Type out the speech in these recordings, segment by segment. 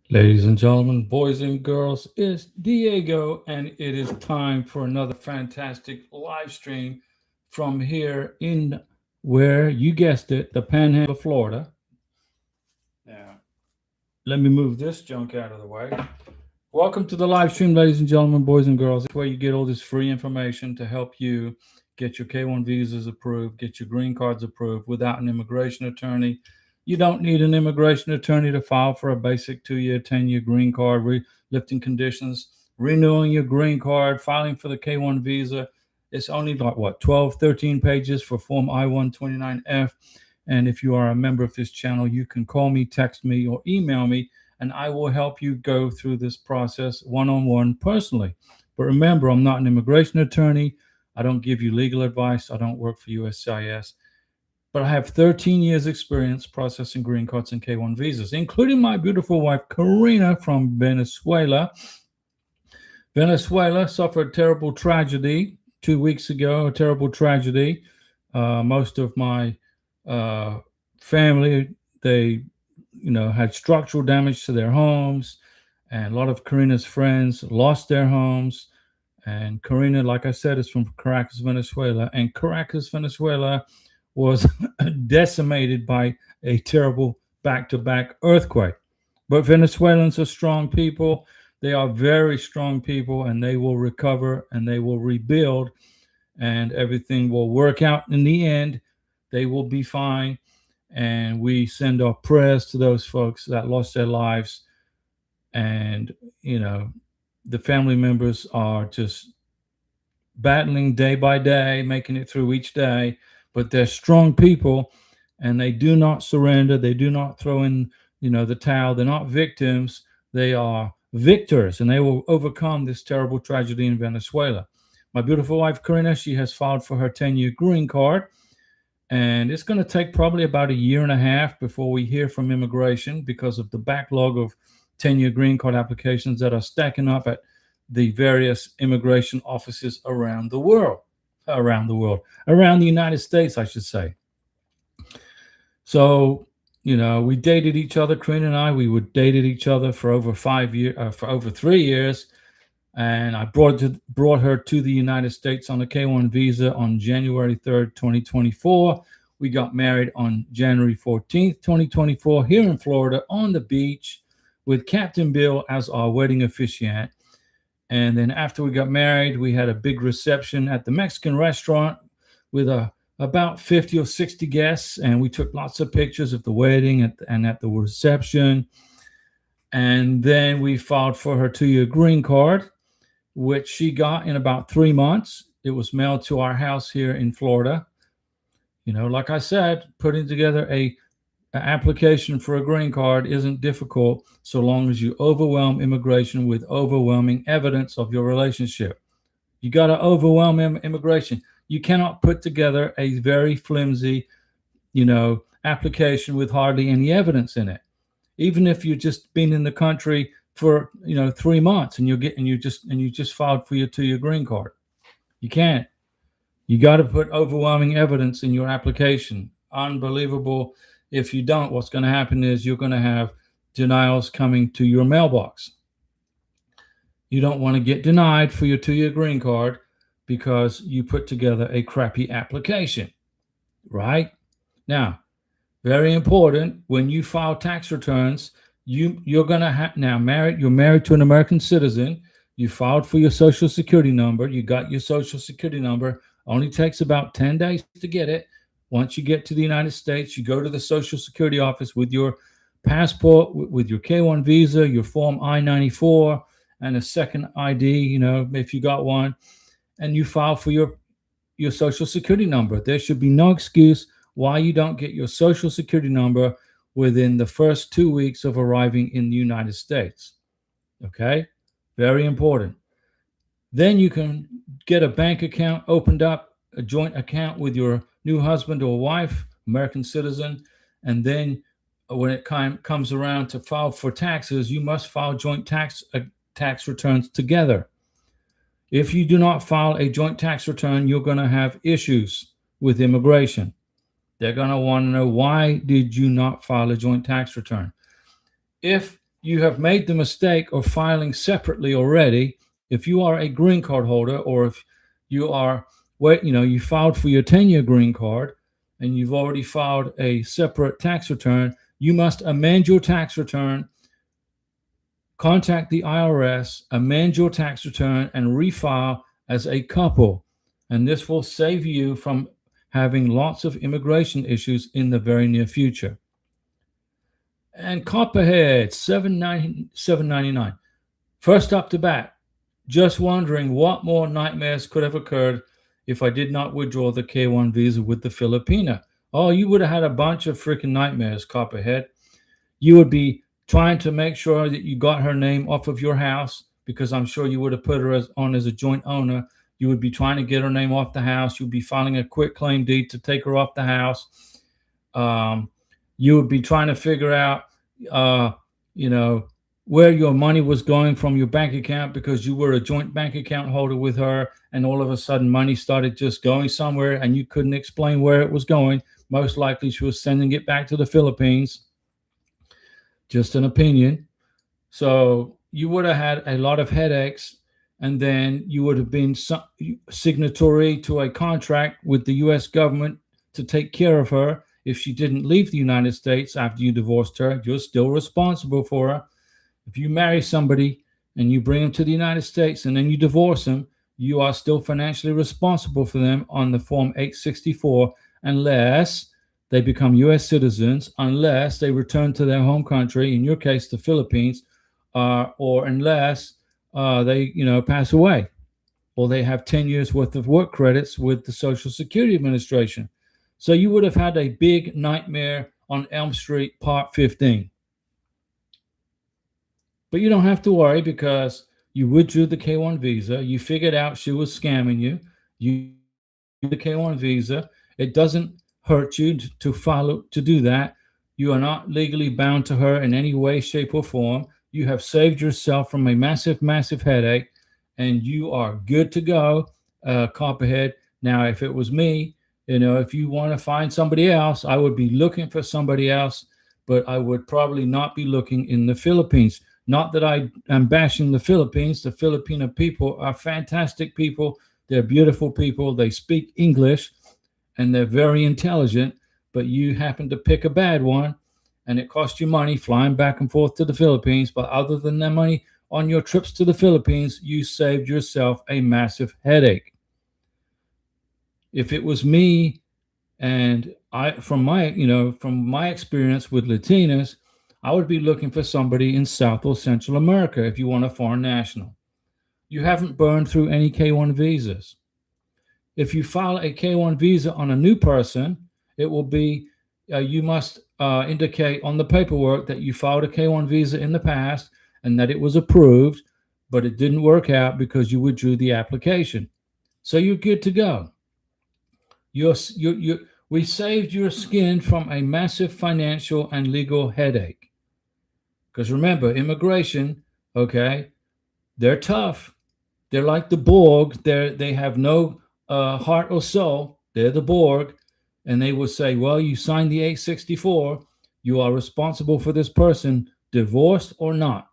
Ladies and gentlemen, boys and girls, it's Diego, and it is time for another fantastic live stream from here in where you guessed it, the Panhandle of Florida. Now, let me move this junk out of the way. Welcome to the live stream, ladies and gentlemen, boys and girls. It's where you get all this free information to help you get your K 1 visas approved, get your green cards approved without an immigration attorney. You don't need an immigration attorney to file for a basic 2 year, 10-year green card, lifting conditions, renewing your green card, filing for the K 1 visa. It's only like what, 12, 13 pages for Form I 129F. And if you are a member of this channel, you can call me, text me, or email me, and I will help you go through this process one on one personally. But remember, I'm not an immigration attorney. I don't give you legal advice. I don't work for USCIS. But I have 13 years experience processing green cards and K 1 visas, including my beautiful wife, Karina, from Venezuela. Venezuela suffered a terrible tragedy 2 weeks ago, a terrible tragedy. Most of my family, they had structural damage to their homes, and a lot of Karina's friends lost their homes. And Karina, like I said, is from Caracas, Venezuela, and Caracas, Venezuela was decimated by a terrible back-to-back earthquake. But Venezuelans are strong people. They are very strong people, and they will recover and they will rebuild, and everything will work out in the end. They will be fine. And we send our prayers to those folks that lost their lives. And, the family members are just battling day by day, making it through each day. But they're strong people, and they do not surrender. They do not throw in, the towel. They're not victims. They are victors, and they will overcome this terrible tragedy in Venezuela. My beautiful wife, Karina, she has filed for her 10-year green card. And it's going to take probably about a year and a half before we hear from immigration because of the backlog of 10-year green card applications that are stacking up at the various immigration offices around the world. Around the United States, I should say. So, we dated each other, Karina and I. We would dated each other for over 5 years, for over 3 years. And I brought her to the United States on a K-1 visa on January 3rd, 2024. We got married on January 14th, 2024, here in Florida on the beach with Captain Bill as our wedding officiant. And then after we got married, we had a big reception at the Mexican restaurant with about 50 or 60 guests. And we took lots of pictures of the wedding and at the reception. And then we filed for her 2-year green card, which she got in about 3 months. It was mailed to our house here in Florida. Like I said, putting together an application for a green card isn't difficult so long as you overwhelm immigration with overwhelming evidence of your relationship. You got to overwhelm immigration. You cannot put together a very flimsy, application with hardly any evidence in it. Even if you've just been in the country for 3 months and you just filed for your 2-year green card. You can't. You got to put overwhelming evidence in your application. Unbelievable. If you don't, what's going to happen is you're going to have denials coming to your mailbox. You don't want to get denied for your 2-year green card because you put together a crappy application, right? Now, very important, when you file tax returns, you're going to have now you're married to an American citizen. You filed for your social security number. You got your social security number. Only takes about 10 days to get it. Once you get to the United States, you go to the Social Security office with your passport, with your K-1 visa, your Form I-94, and a second ID, if you got one, and you file for your social security number. There should be no excuse why you don't get your social security number within the first 2 weeks of arriving in the United States. Okay? Very important. Then you can get a bank account opened up, a joint account with your new husband or wife, American citizen, and then when it comes around to file for taxes, you must file joint tax returns together. If you do not file a joint tax return, you're going to have issues with immigration. They're going to want to know, why did you not file a joint tax return? If you have made the mistake of filing separately already. If you are a green card holder, or if you are, you filed for your 10-year green card and you've already filed a separate tax return, you must amend your tax return, contact the IRS, amend your tax return, and refile as a couple. And this will save you from having lots of immigration issues in the very near future. And Copperhead, $7.99. First up to bat, just wondering what more nightmares could have occurred if I did not withdraw the K1 visa with the Filipina. Oh, you would have had a bunch of freaking nightmares, Copperhead. You would be trying to make sure that you got her name off of your house, because I'm sure you would have put her on as a joint owner. You would be trying to get her name off the house. You'd be filing a quit claim deed to take her off the house. You would be trying to figure out, where your money was going from your bank account, because you were a joint bank account holder with her, and all of a sudden money started just going somewhere and you couldn't explain where it was going. Most likely she was sending it back to the Philippines. Just an opinion. So you would have had a lot of headaches, and then you would have been signatory to a contract with the U.S. government to take care of her. If she didn't leave the United States after you divorced her, you're still responsible for her. If you marry somebody and you bring them to the United States and then you divorce them, you are still financially responsible for them on the Form 864, unless they become U.S. citizens, unless they return to their home country, in your case, the Philippines, or unless they, pass away, or they have 10 years worth of work credits with the Social Security Administration. So you would have had a big nightmare on Elm Street, Part 15. But you don't have to worry, because you withdrew the K1 visa. You figured out she was scamming you. You the K1 visa. It doesn't hurt you to do that. You are not legally bound to her in any way, shape, or form. You have saved yourself from a massive, massive headache, and you are good to go, Copperhead. Now, if it was me, if you want to find somebody else, I would be looking for somebody else, but I would probably not be looking in the Philippines. Not that I am bashing the Philippines. The Filipino people are fantastic people. They're beautiful people. They speak English, and they're very intelligent, but you happen to pick a bad one, and it cost you money flying back and forth to the Philippines. But other than the money on your trips to the Philippines, you saved yourself a massive headache. If it was me, and from my experience with Latinas, I would be looking for somebody in South or Central America if you want a foreign national. You haven't burned through any K1 visas. If you file a K1 visa on a new person, it will be, you must indicate on the paperwork that you filed a K1 visa in the past and that it was approved, but it didn't work out because you withdrew the application. So you're good to go. We saved your skin from a massive financial and legal headache. Because remember, immigration, okay, they're tough. They're like the Borg. They have no heart or soul. They're the Borg. And they will say, well, you signed the 864. You are responsible for this person, divorced or not.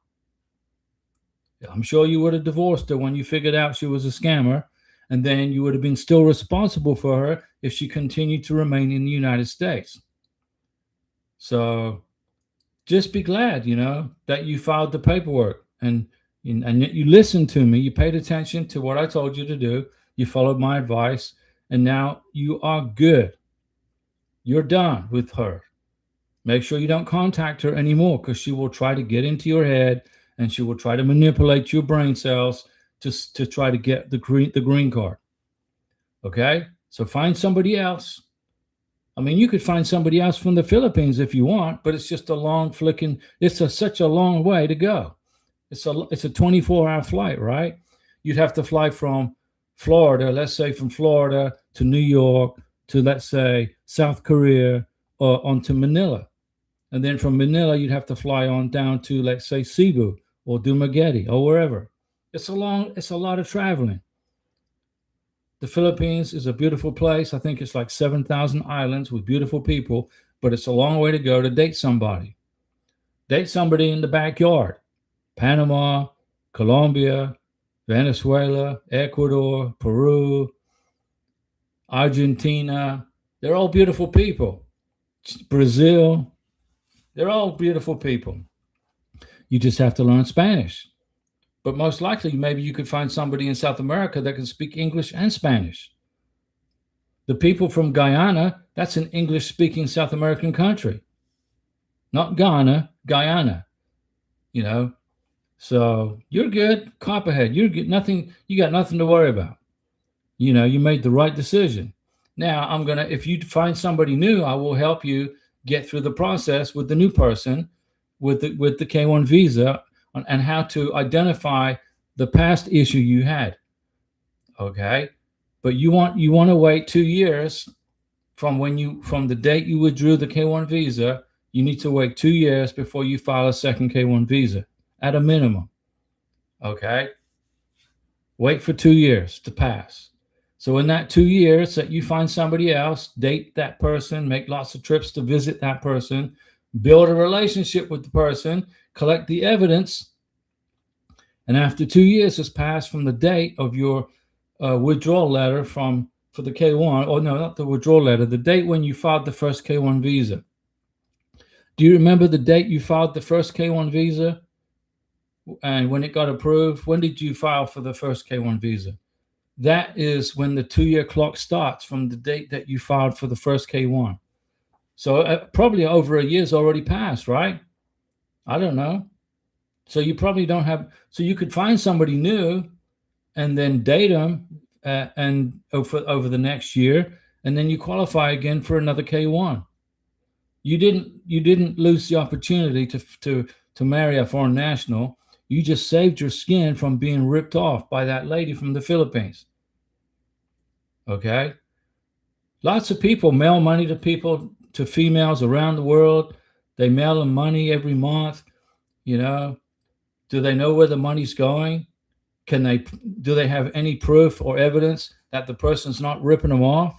I'm sure you would have divorced her when you figured out she was a scammer. And then you would have been still responsible for her if she continued to remain in the United States. So just be glad, that you filed the paperwork and you listened to me. You paid attention to what I told you to do. You followed my advice, and now you are good. You're done with her. Make sure you don't contact her anymore, because she will try to get into your head, and she will try to manipulate your brain cells to try to get the green card. Okay? So find somebody else. I mean, you could find somebody else from the Philippines if you want, but it's just a long such a long way to go. It's a 24-hour flight, right? You'd have to fly from Florida, let's say from Florida to New York to, let's say, South Korea, or onto Manila. And then from Manila, you'd have to fly on down to, let's say, Cebu or Dumaguete or wherever. It's a lot of traveling. The Philippines is a beautiful place. I think it's like 7,000 islands with beautiful people, but it's a long way to go to date somebody. Date somebody in the backyard. Panama, Colombia, Venezuela, Ecuador, Peru, Argentina. They're all beautiful people. Brazil. They're all beautiful people. You just have to learn Spanish. But most likely, maybe you could find somebody in South America that can speak English and Spanish. The people from Guyana, that's an English-speaking South American country. Not Ghana, Guyana. You know, so you're good. Copperhead, you're good. Nothing. You got nothing to worry about. You know, you made the right decision. Now I'm gonna. If you find somebody new, I will help you get through the process with the new person, with the K1 visa, and how to identify the past issue you had. Okay, but you want to wait 2 years from the date you withdrew the K1 visa. You need to wait 2 years before you file a second K1 visa at a minimum. Okay, wait for 2 years to pass. So in that 2 years that you find somebody else, date that person, make lots of trips to visit that person, build a relationship with the person, collect the evidence, and after 2 years has passed from the date of your withdrawal letter for the K1, or no, not the withdrawal letter, the date when you filed the first K1 visa. Do you remember the date you filed the first K1 visa? And when it got approved, when did you file for the first K1 visa? That is when the 2-year clock starts from the date that you filed for the first K1. So probably over a year's already passed, right? I don't know. So you probably don't have, so you could find somebody new and then date them and over the next year, and then you qualify again for another K1. You didn't lose the opportunity to marry a foreign national. You just saved your skin from being ripped off by that lady from the Philippines. Okay? Lots of people mail money to females around the world. They mail them money every month. You know, do they know where the money's going? Do they have any proof or evidence that the person's not ripping them off?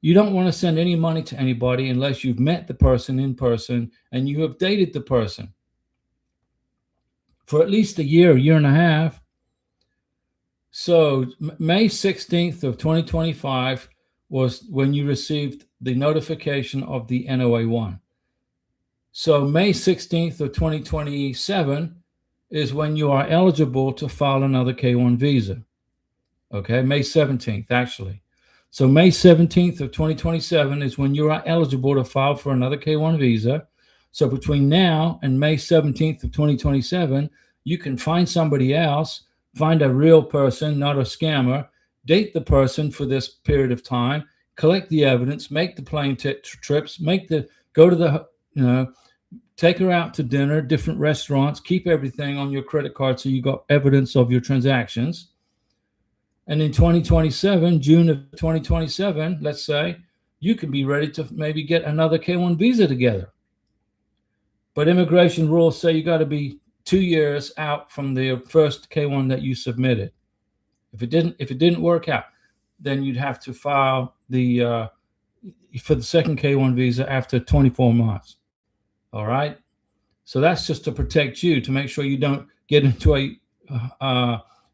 You don't want to send any money to anybody unless you've met the person in person and you have dated the person for at least a year and a half. So May 16th of 2025 was when you received the notification of the NOA1. So May 16th of 2027 is when you are eligible to file another K1 visa. Okay, May 17th, actually. So May 17th of 2027 is when you are eligible to file for another K1 visa. So between now and May 17th of 2027, you can find somebody else, find a real person, not a scammer, date the person for this period of time, collect the evidence, make the plane trips, go to the, take her out to dinner, different restaurants, keep everything on your credit card so you got evidence of your transactions. And in 2027, June of 2027, let's say, you can be ready to maybe get another K1 visa together. But immigration rules say you got to be 2 years out from the first K1 that you submitted. If it didn't work out, then you'd have to file for the second K1 visa after 24 months. All right. So that's just to protect you, to make sure you don't get into a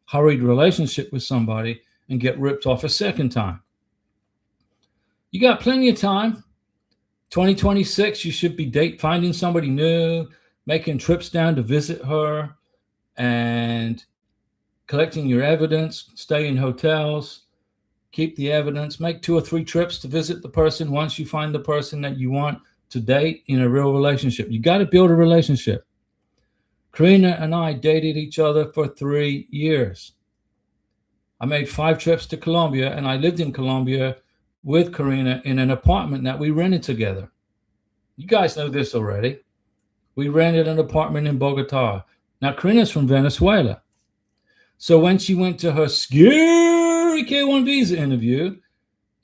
hurried relationship with somebody and get ripped off a second time. You got plenty of time. 2026, you should be finding somebody new, making trips down to visit her, and collecting your evidence, stay in hotels, keep the evidence, make 2 or 3 trips to visit the person once you find the person that you want to date in a real relationship. You got to build a relationship. Karina and I dated each other for 3 years. I made 5 trips to Colombia, and I lived in Colombia with Karina in an apartment that we rented together. You guys know this already. We rented an apartment in Bogota. Now, Karina's from Venezuela. So when she went to her scary K1 visa interview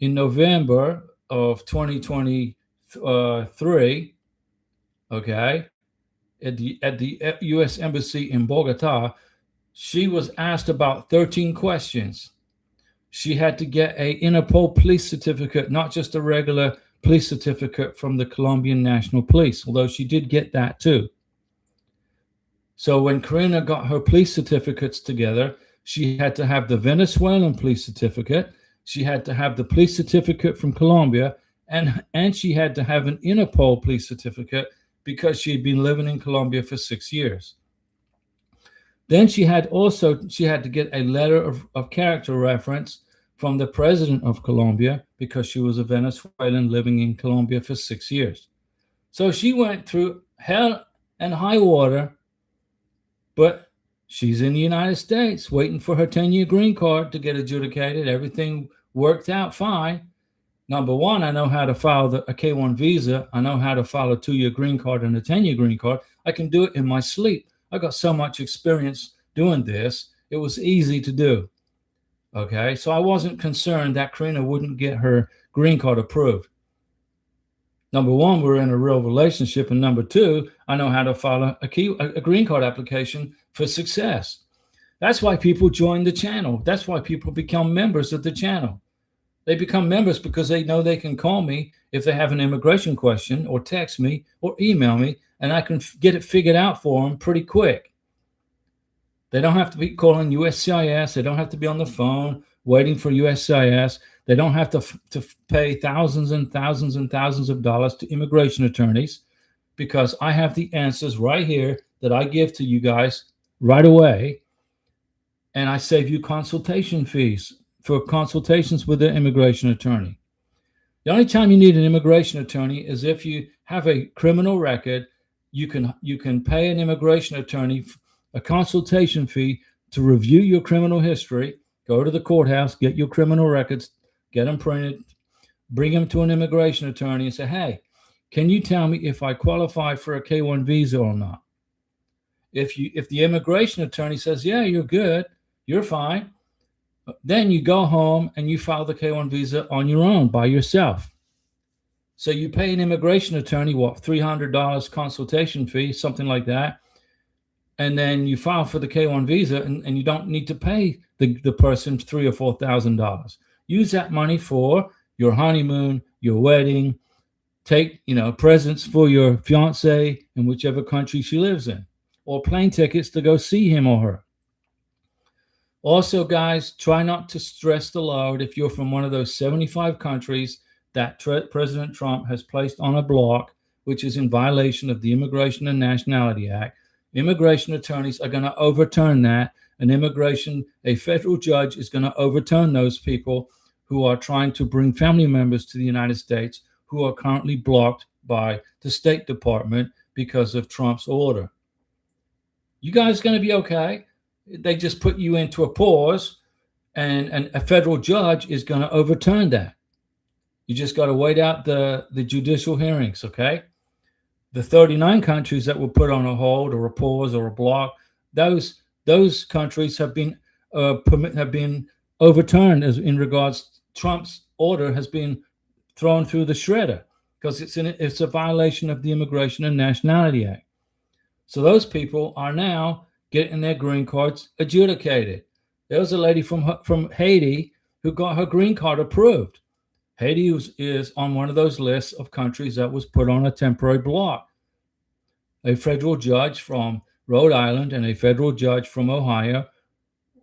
in November of 2023, okay, at the U.S. Embassy in Bogota, she was asked about 13 questions. She had to get a Interpol police certificate, not just a regular police certificate from the Colombian National Police, although she did get that too. So when Karina got her police certificates together, she had to have the Venezuelan police certificate, she had to have the police certificate from Colombia, and she had to have an Interpol police certificate because she had been living in Colombia for 6 years. Then she had to get a letter of character reference from the president of Colombia because she was a Venezuelan living in Colombia for 6 years. So she went through hell and high water, but she's in the United States waiting for her 10-year green card to get adjudicated. Everything worked out fine. Number one, I know how to file a K-1 visa. I know how to file a 2-year green card and a 10-year green card. I can do it in my sleep. I got so much experience doing this. It was easy to do. Okay, so I wasn't concerned that Karina wouldn't get her green card approved. Number one, we're in a real relationship. And number two, I know how to file a green card application for success. That's why people join the channel. That's why people become members of the channel. They become members because they know they can call me if they have an immigration question, or text me or email me, and I can get it figured out for them pretty quick. They don't have to be calling USCIS. They don't have to be on the phone waiting for USCIS. They don't have to pay thousands and thousands and thousands of dollars to immigration attorneys, because I have the answers right here that I give to you guys right away. And I save you consultation fees for consultations with the immigration attorney. The only time you need an immigration attorney is if you have a criminal record. You can pay an immigration attorney a consultation fee to review your criminal history. Go to the courthouse, get your criminal records, get them printed, bring them to an immigration attorney and say, hey, can you tell me if I qualify for a K-1 visa or not? If the immigration attorney says, yeah, you're good, you're fine, then you go home and you file the K-1 visa on your own by yourself. So you pay an immigration attorney, what, $300 consultation fee, something like that. And then you file for the K-1 visa, and you don't need to pay the person $3,000 or $4,000. Use that money for your honeymoon, your wedding, take presents for your fiance in whichever country she lives in, or plane tickets to go see him or her. Also, guys, try not to stress the load if you're from one of those 75 countries that President Trump has placed on a block, which is in violation of the Immigration and Nationality Act. Immigration attorneys are going to overturn that. A federal judge is going to overturn those people who are trying to bring family members to the United States who are currently blocked by the State Department because of Trump's order. You guys going to be okay? They just put you into a pause, and a federal judge is going to overturn that. You just got to wait out the judicial hearings, okay? The 39 countries that were put on a hold or a pause or a block, those countries have been overturned in regards. Trump's order has been thrown through the shredder because it's a violation of the Immigration and Nationality Act. So those people are now getting their green cards adjudicated. There was a lady from Haiti who got her green card approved. Haiti is on one of those lists of countries that was put on a temporary block. A federal judge from Rhode Island and a federal judge from Ohio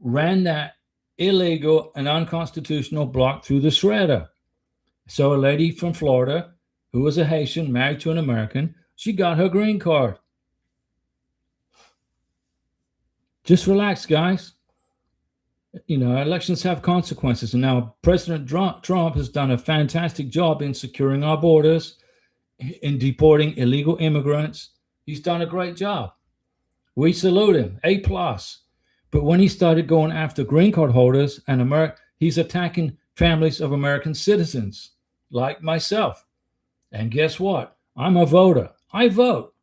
ran that illegal and unconstitutional block through the shredder. So a lady from Florida, who was a Haitian married to an American, she got her green card. Just relax, guys. Elections have consequences. And now President Trump has done a fantastic job in securing our borders, in deporting illegal immigrants. He's done a great job. We salute him, A+. But when he started going after green card holders and he's attacking families of American citizens like myself. And guess what? I'm a voter. I vote.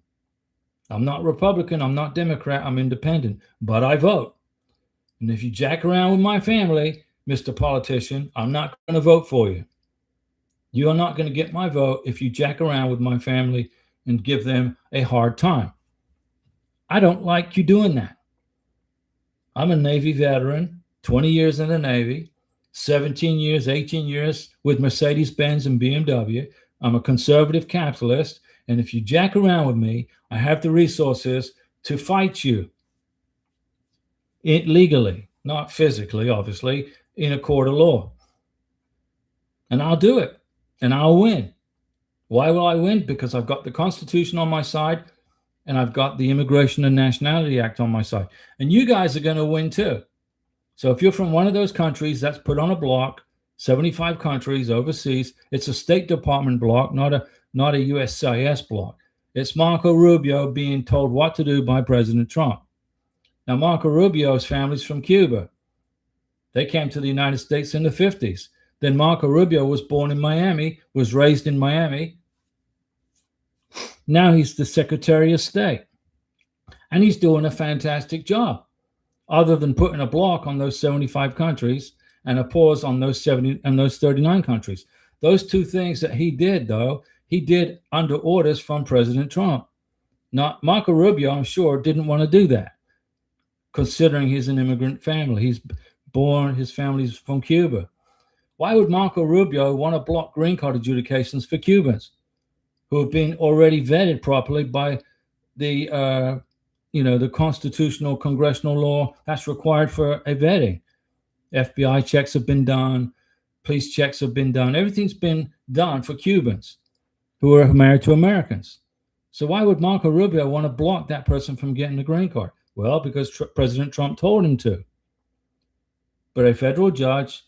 I'm not Republican. I'm not Democrat. I'm independent, but I vote. And if you jack around with my family, Mr. Politician, I'm not going to vote for you. You are not going to get my vote if you jack around with my family and give them a hard time. I don't like you doing that. I'm a Navy veteran, 20 years in the Navy, 17 years, 18 years with Mercedes-Benz and BMW. I'm a conservative capitalist. And if you jack around with me, I have the resources to fight you legally, not physically, obviously, in a court of law. And I'll do it. And I'll win. Why will I win? Because I've got the Constitution on my side and I've got the Immigration and Nationality Act on my side. And you guys are going to win too. So if you're from one of those countries, that's put on a block, 75 countries overseas. It's a State Department block, not a USCIS block. It's Marco Rubio being told what to do by President Trump. Now, Marco Rubio's family's from Cuba. They came to the United States in the 50s. Then Marco Rubio was born in Miami, was raised in Miami. Now he's the Secretary of State. And he's doing a fantastic job, other than putting a block on those 75 countries and a pause on those 70 and those 39 countries. Those two things that he did, though, he did under orders from President Trump. Not Marco Rubio, I'm sure, didn't want to do that, considering he's an immigrant family. He's born, his family's from Cuba. Why would Marco Rubio want to block green card adjudications for Cubans who have been already vetted properly by the, the constitutional congressional law that's required for a vetting? FBI checks have been done. Police checks have been done. Everything's been done for Cubans who are married to Americans. So why would Marco Rubio want to block that person from getting a green card? Well, because President Trump told him to. But a federal judge,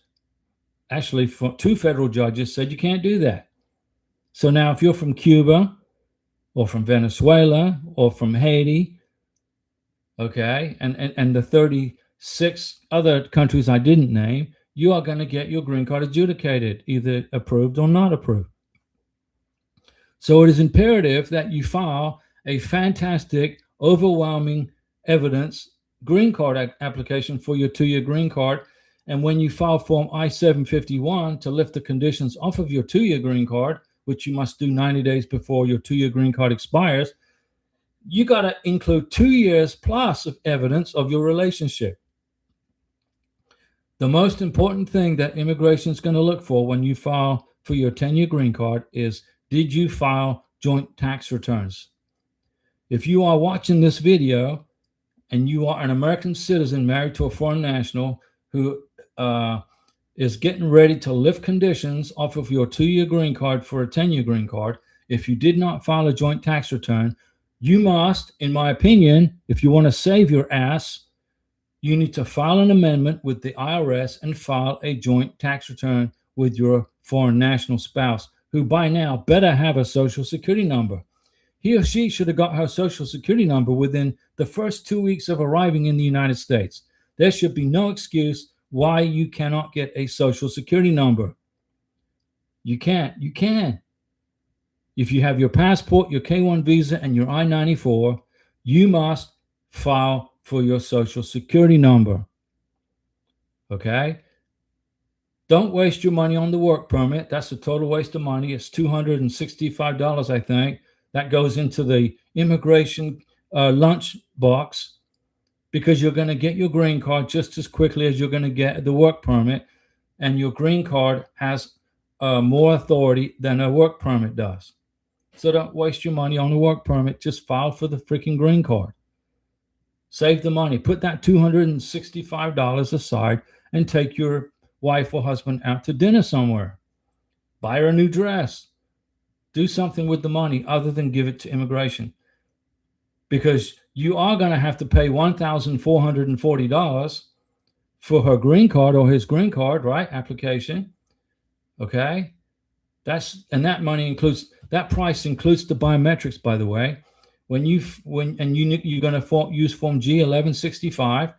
actually two federal judges, said you can't do that. So now if you're from Cuba or from Venezuela or from Haiti, okay, and the 36 other countries I didn't name, you are going to get your green card adjudicated, either approved or not approved. So it is imperative that you file a fantastic, overwhelming evidence green card application for your 2-year green card. And when you file Form I-751 to lift the conditions off of your 2-year green card, which you must do 90 days before your 2-year green card expires, you got to include 2 years plus of evidence of your relationship. The most important thing that immigration is going to look for when you file for your 10-year green card is, did you file joint tax returns? If you are watching this video and you are an American citizen married to a foreign national who is getting ready to lift conditions off of your 2-year green card for a 10-year green card, if you did not file a joint tax return, you must, in my opinion, if you want to save your ass, you need to file an amendment with the IRS and file a joint tax return with your foreign national spouse, who by now better have a social security number. He or she should have got her social security number within the first 2 weeks of arriving in the United States. There should be no excuse why you cannot get a social security number. You can't. You can. If you have your passport, your K-1 visa, and your I-94, you must file for your social security number. Okay? Don't waste your money on the work permit. That's a total waste of money. It's $265, I think. That goes into the immigration lunch box, because you're going to get your green card just as quickly as you're going to get the work permit. And your green card has more authority than a work permit does. So don't waste your money on a work permit. Just file for the freaking green card. Save the money. Put that $265 aside and take your wife or husband out to dinner somewhere. Buy her a new dress. Do something with the money other than give it to immigration. Because you are going to have to pay $1,440 for her green card or his green card, right? Application. Okay. That money includes, that price includes the biometrics, by the way. You're going to use Form G-1165,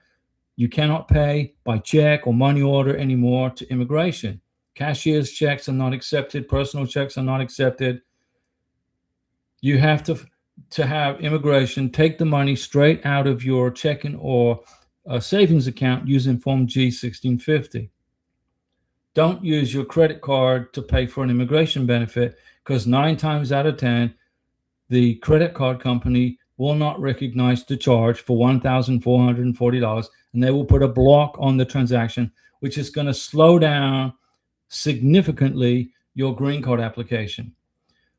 you cannot pay by check or money order anymore to immigration. Cashier's checks are not accepted. Personal checks are not accepted. You have to have immigration take the money straight out of your checking or savings account using Form G-1650. Don't use your credit card to pay for an immigration benefit, because 9 times out of 10, the credit card company will not recognize the charge for $1,440, and they will put a block on the transaction, which is going to slow down significantly your green card application.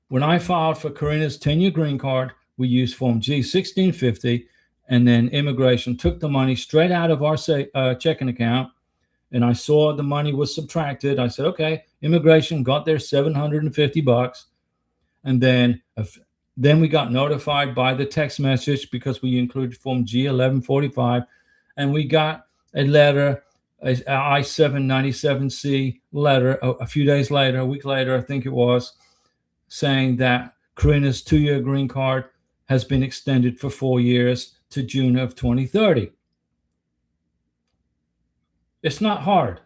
When I filed for Karina's 10-year green card, we used Form G-1650, and then immigration took the money straight out of our checking account, and I saw the money was subtracted. I said, okay, immigration got their $750, and then we got notified by the text message because we included Form G-1145, and we got a letter, a I-797C letter a few days later, a week later, I think it was, saying that Karina's 2-year green card has been extended for 4 years to June of 2030. It's not hard.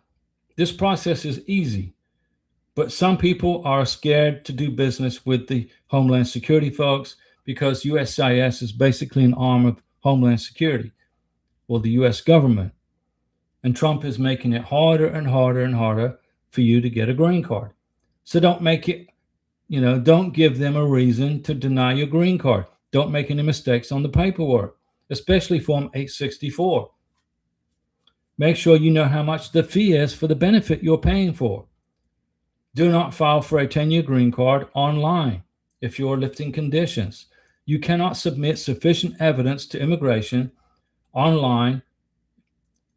This process is easy, but some people are scared to do business with the Homeland Security folks because USCIS is basically an arm of Homeland Security, well, the US government. And Trump is making it harder and harder and harder for you to get a green card. So don't make it, don't give them a reason to deny your green card. Don't make any mistakes on the paperwork, especially Form 864. Make sure you know how much the fee is for the benefit you're paying for. Do not file for a 10-year green card online if you're lifting conditions. You cannot submit sufficient evidence to immigration online,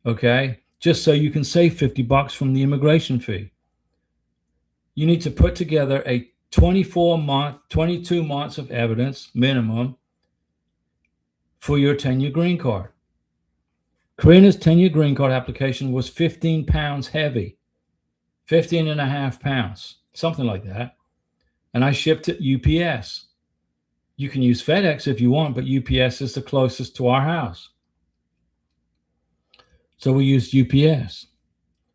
okay, just so you can save $50 from the immigration fee. You need to put together a 22 months of evidence minimum for your 10-year green card. Karina's 10-year green card application was 15 pounds heavy, 15 and a half pounds, something like that. And I shipped it UPS. You can use FedEx if you want, but UPS is the closest to our house. So we used UPS.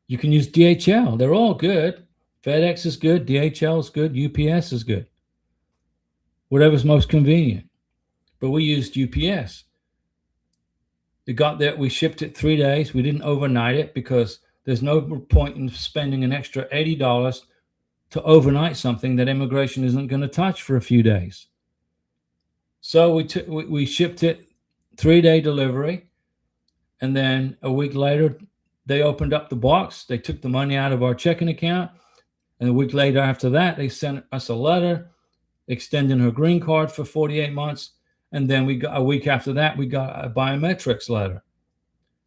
You can use DHL. They're all good. FedEx is good. DHL is good. UPS is good. Whatever's most convenient. But we used UPS. It got there. We shipped it 3 days. We didn't overnight it because there's no point in spending an extra $80 to overnight something that immigration isn't going to touch for a few days. So we shipped it 3-day delivery. And then a week later, they opened up the box. They took the money out of our checking account. And a week later after that, they sent us a letter extending her green card for 48 months. And then a week after that, we got a biometrics letter.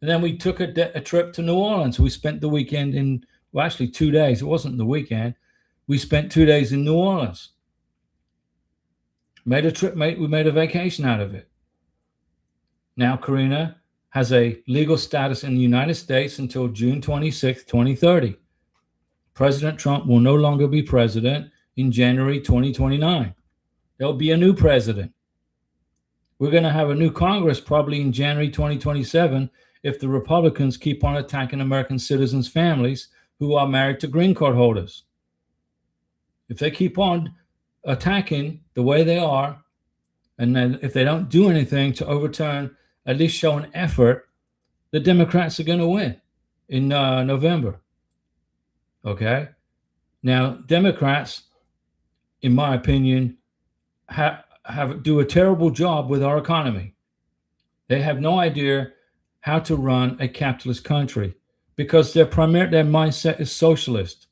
And then we took a trip to New Orleans. We spent the weekend actually 2 days. It wasn't the weekend. We spent 2 days in New Orleans. We made a vacation out of it. Now Karina has a legal status in the United States until June 26, 2030. President Trump will no longer be president in January 2029. There'll be a new president. We're going to have a new Congress probably in January 2027 if the Republicans keep on attacking American citizens' families who are married to green card holders. If they keep on attacking the way they are, and then if they don't do anything to overturn, at least show an effort, the Democrats are going to win in November. Okay? Now, Democrats, in my opinion, do a terrible job with our economy. They have no idea how to run a capitalist country because their mindset is socialist.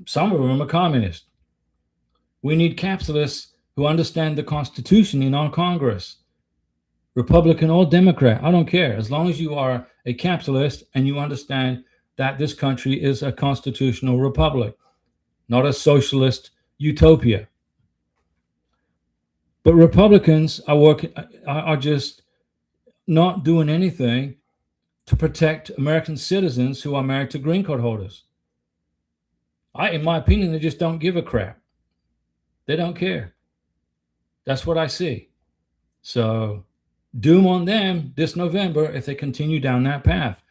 Some of them are communist. We need capitalists who understand the Constitution in our Congress. Republican or Democrat, I don't care. As long as you are a capitalist and you understand that this country is a constitutional republic, not a socialist utopia. But Republicans are just not doing anything to protect American citizens who are married to green card holders. In my opinion, they just don't give a crap. They don't care. That's what I see. So doom on them this November if they continue down that path.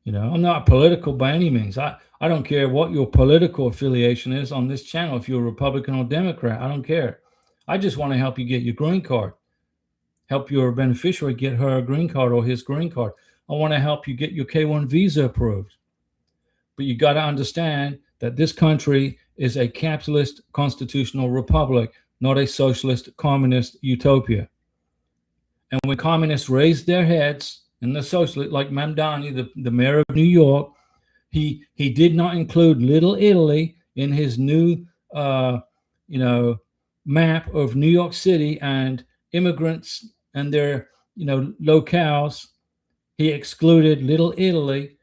I'm not political by any means. I don't care what your political affiliation is on this channel. If you're a Republican or Democrat, I don't care. I just want to help you get your green card. Help your beneficiary get her green card or his green card. I want to help you get your K-1 visa approved. But you got to understand that this country is a capitalist constitutional republic, not a socialist communist utopia. And when communists raised their heads, and the socialist, like Mamdani, the mayor of New York, he did not include Little Italy in his new, map of New York City and immigrants and their, locales. He excluded Little Italy.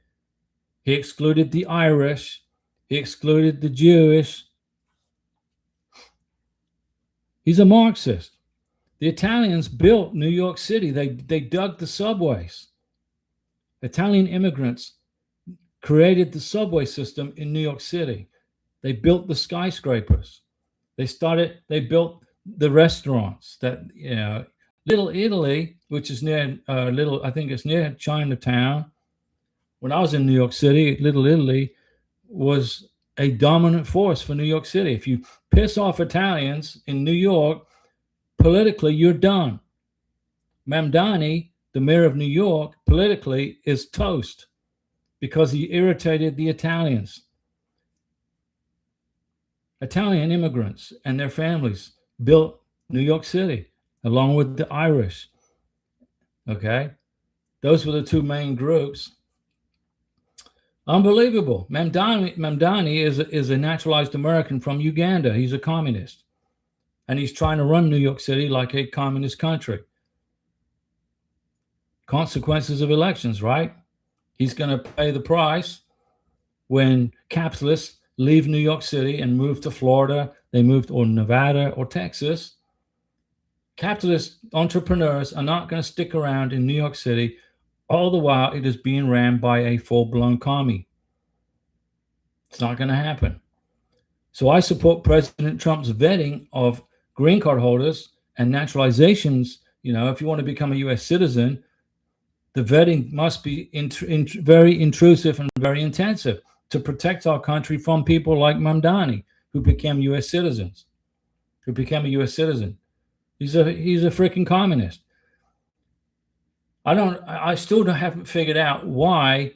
He excluded the Irish. He excluded the Jewish. He's a Marxist. The Italians built New York City. They dug the subways. Italian immigrants created the subway system in New York City. They built the skyscrapers. They built the restaurants that, Little Italy, which is near I think it's near Chinatown. When I was in New York City, Little Italy was a dominant force for New York City. If you piss off Italians in New York, politically, you're done. Mamdani, the mayor of New York, politically is toast because he irritated the Italians. Italian immigrants and their families built New York City along with the Irish. Okay? Those were the two main groups. Unbelievable. Mamdani is a naturalized American from Uganda. He's a communist. And he's trying to run New York City like a communist country. Consequences of elections, right? He's going to pay the price when capitalists leave New York City and move to Florida, they moved or Nevada or Texas. Capitalist entrepreneurs are not going to stick around in New York City, all the while it is being ran by a full-blown commie. It's not going to happen. So I support President Trump's vetting of green card holders and naturalizations. If you want to become a U.S. citizen, the vetting must be very intrusive and very intensive to protect our country from people like Mamdani, who became U.S. citizens, who became a U.S. citizen. He's a freaking communist. I still haven't figured out why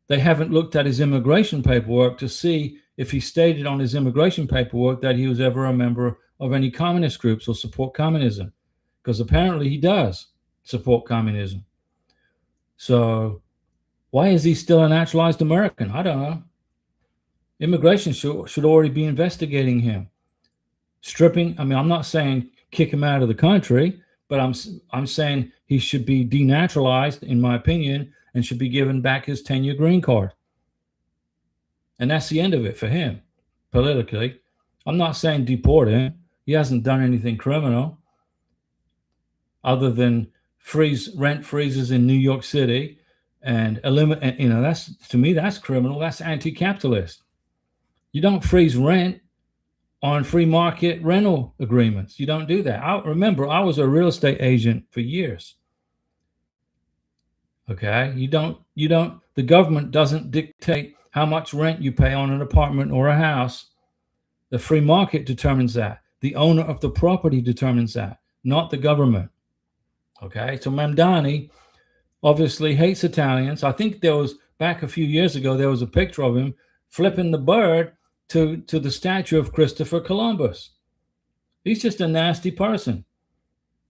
they haven't looked at his immigration paperwork to see if he stated on his immigration paperwork that he was ever a member of any communist groups or support communism, because apparently he does support communism. So why is he still a naturalized American? I don't know. Immigration should already be investigating him. I'm not saying kick him out of the country, but I'm saying he should be denaturalized, in my opinion, and should be given back his 10-year green card. And that's the end of it for him, politically. I'm not saying deport him. He hasn't done anything criminal other than rent freezes in New York City and eliminate, that's, to me, that's criminal. That's anti-capitalist. You don't freeze rent on free market rental agreements. You don't do that. I was a real estate agent for years. Okay. The government doesn't dictate how much rent you pay on an apartment or a house. The free market determines that. The owner of the property determines that, not the government. Okay. So Mamdani obviously hates Italians. I think back a few years ago, there was a picture of him flipping the bird to the statue of Christopher Columbus. He's just a nasty person.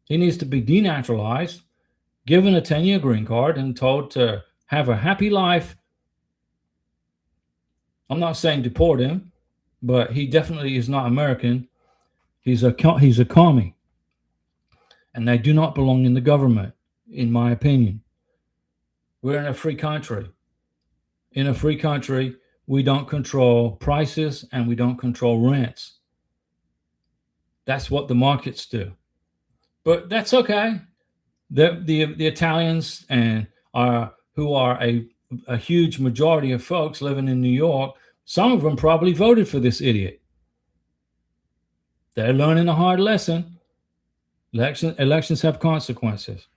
He needs to be denaturalized, given a 10-year green card, and told to have a happy life. I'm not saying deport him, but he definitely is not American. He's a commie. And they do not belong in the government, in my opinion. We're in a free country. In a free country, we don't control prices and we don't control rents. That's what the markets do. But that's okay. The Italians who are a huge majority of folks living in New York, some of them probably voted for this idiot. They're learning a hard lesson. Elections have consequences.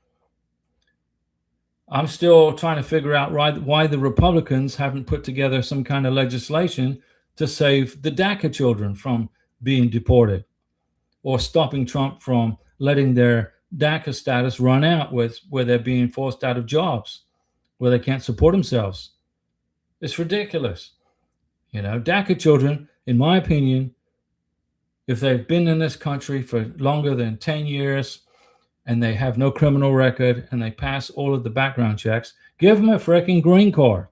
I'm still trying to figure out why the Republicans haven't put together some kind of legislation to save the DACA children from being deported, or stopping Trump from letting their DACA status run out where they're being forced out of jobs, where they can't support themselves. It's ridiculous. DACA children, in my opinion, if they've been in this country for longer than 10 years, and they have no criminal record, and they pass all of the background checks, give them a freaking green card.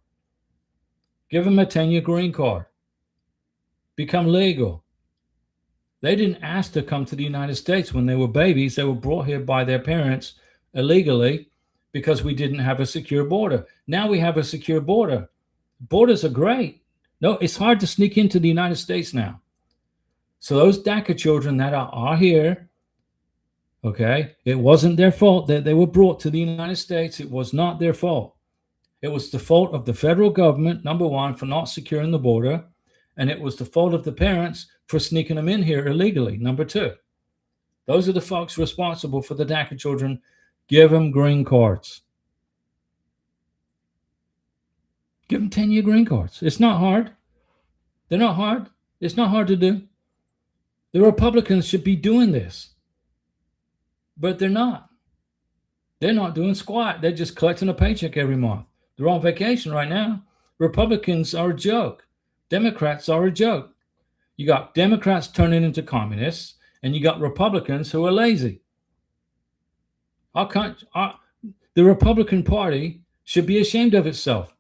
Give them a 10-year green card. become legal. They didn't ask to come to the United States when they were babies. They were brought here by their parents illegally because we didn't have a secure border. Now we have a secure border. Borders are great. No, it's hard to sneak into the United States now. So those DACA children that are here, okay, it wasn't their fault that they were brought to the United States. It was not their fault. It was the fault of the federal government, number one, for not securing the border. And it was the fault of the parents for sneaking them in here illegally, number two. Those are the folks responsible for the DACA children. Give them green cards. Give them 10-year green cards. It's not hard. They're not hard. It's not hard to do. The Republicans should be doing this, but they're not. They're not doing squat. They're just collecting a paycheck every month. They're on vacation right now. Republicans are a joke. Democrats are a joke. You got Democrats turning into communists, and you got Republicans who are lazy. The Republican Party should be ashamed of itself.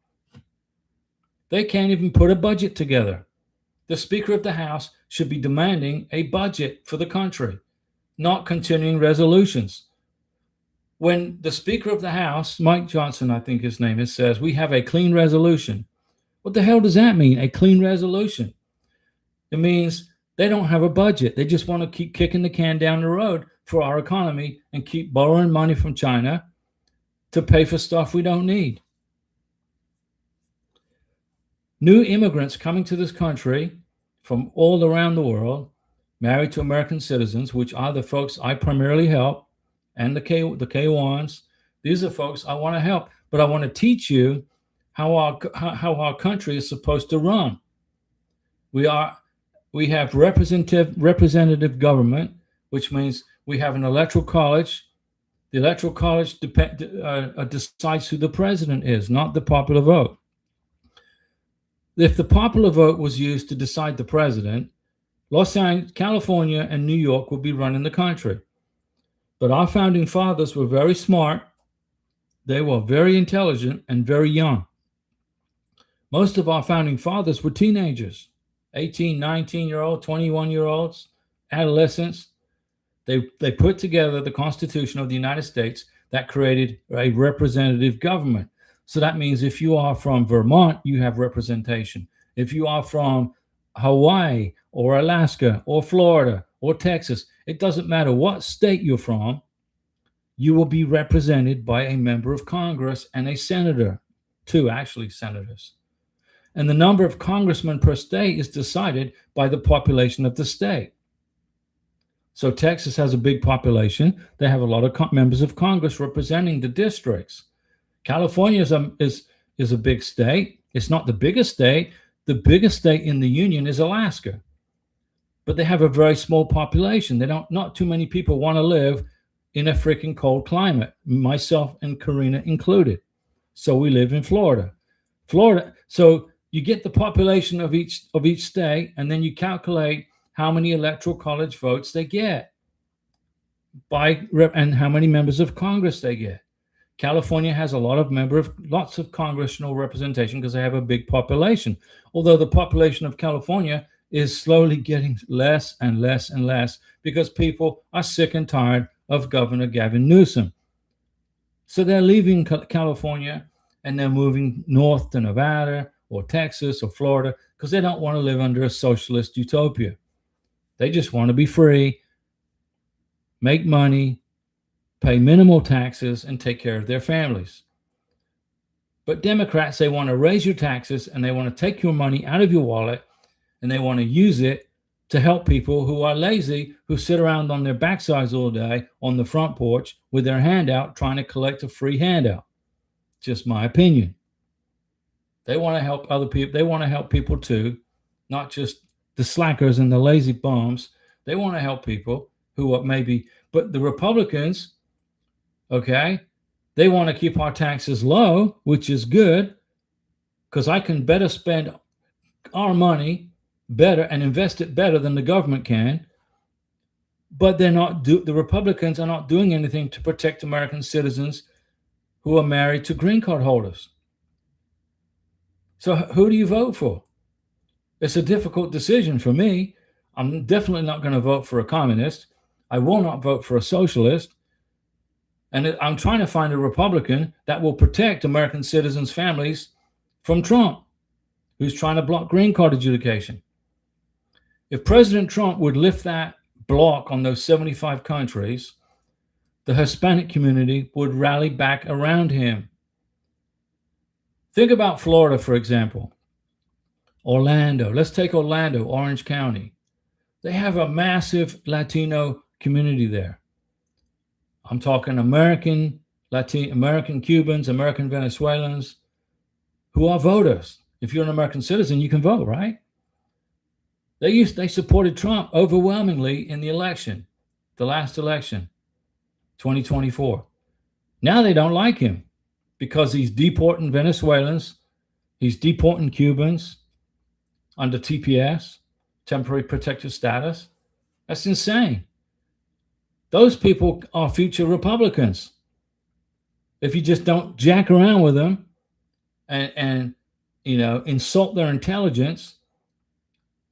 They can't even put a budget together. The Speaker of the House should be demanding a budget for the country, not continuing resolutions. When the Speaker of the House, Mike Johnson, I think his name is, says, we have a clean resolution. What the hell does that mean, a clean resolution? It means they don't have a budget. They just want to keep kicking the can down the road for our economy and keep borrowing money from China to pay for stuff we don't need. New immigrants coming to this country from all around the world, married to American citizens, which are the folks I primarily help, and the K1s. These are folks I want to help, but I want to teach you how our country is supposed to run. We have representative government, which means we have an electoral college. The electoral college decides who the president is, not the popular vote. If the popular vote was used to decide the president, Los Angeles, California, and New York would be running the country. But our founding fathers were very smart. They were very intelligent and very young. Most of our founding fathers were teenagers, 18, 19-year-old, 21-year-olds, adolescents. They put together the Constitution of the United States that created a representative government. So that means if you are from Vermont, you have representation. If you are from Hawaii or Alaska or Florida or Texas, it doesn't matter what state you're from, you will be represented by a member of Congress and a senator, two actually senators. And the number of congressmen per state is decided by the population of the state. So Texas has a big population. They have a lot of members of Congress representing the districts. California is a big state. It's not the biggest state. The biggest state in the union is Alaska. But they have a very small population. Not too many people want to live in a freaking cold climate, myself and Karina included. So we live in Florida. So you get the population of each state, and then you calculate how many electoral college votes they get and how many members of Congress they get. California has lots of congressional representation because they have a big population. Although the population of California is slowly getting less and less and less because people are sick and tired of Governor Gavin Newsom. So they're leaving California and they're moving north to Nevada or Texas or Florida because they don't want to live under a socialist utopia. They just want to be free, make money, pay minimal taxes, and take care of their families. But Democrats, they want to raise your taxes and they want to take your money out of your wallet and they want to use it to help people who are lazy, who sit around on their backsides all day on the front porch with their hand out trying to collect a free handout. Just my opinion. They want to help other people. They want to help people too, not just the slackers and the lazy bums. They want to help people who are maybe, but the Republicans, okay, they want to keep our taxes low, which is good because I can better spend our money better and invest it better than the government can. But the Republicans are not doing anything to protect American citizens who are married to green card holders. So who do you vote for? It's a difficult decision for me. I'm definitely not going to vote for a communist. I will not vote for a socialist. And I'm trying to find a Republican that will protect American citizens' families from Trump, who's trying to block green card adjudication. If President Trump would lift that block on those 75 countries, the Hispanic community would rally back around him. Think about Florida, for example. Orlando. Let's take Orlando, Orange County. They have a massive Latino community there. I'm talking American Cubans, American Venezuelans who are voters. If you're an American citizen, you can vote, right? They supported Trump overwhelmingly in the election, the last election, 2024. Now they don't like him because he's deporting Venezuelans, he's deporting Cubans under TPS, temporary protected status. That's insane. Those people are future Republicans. If you just don't jack around with them and insult their intelligence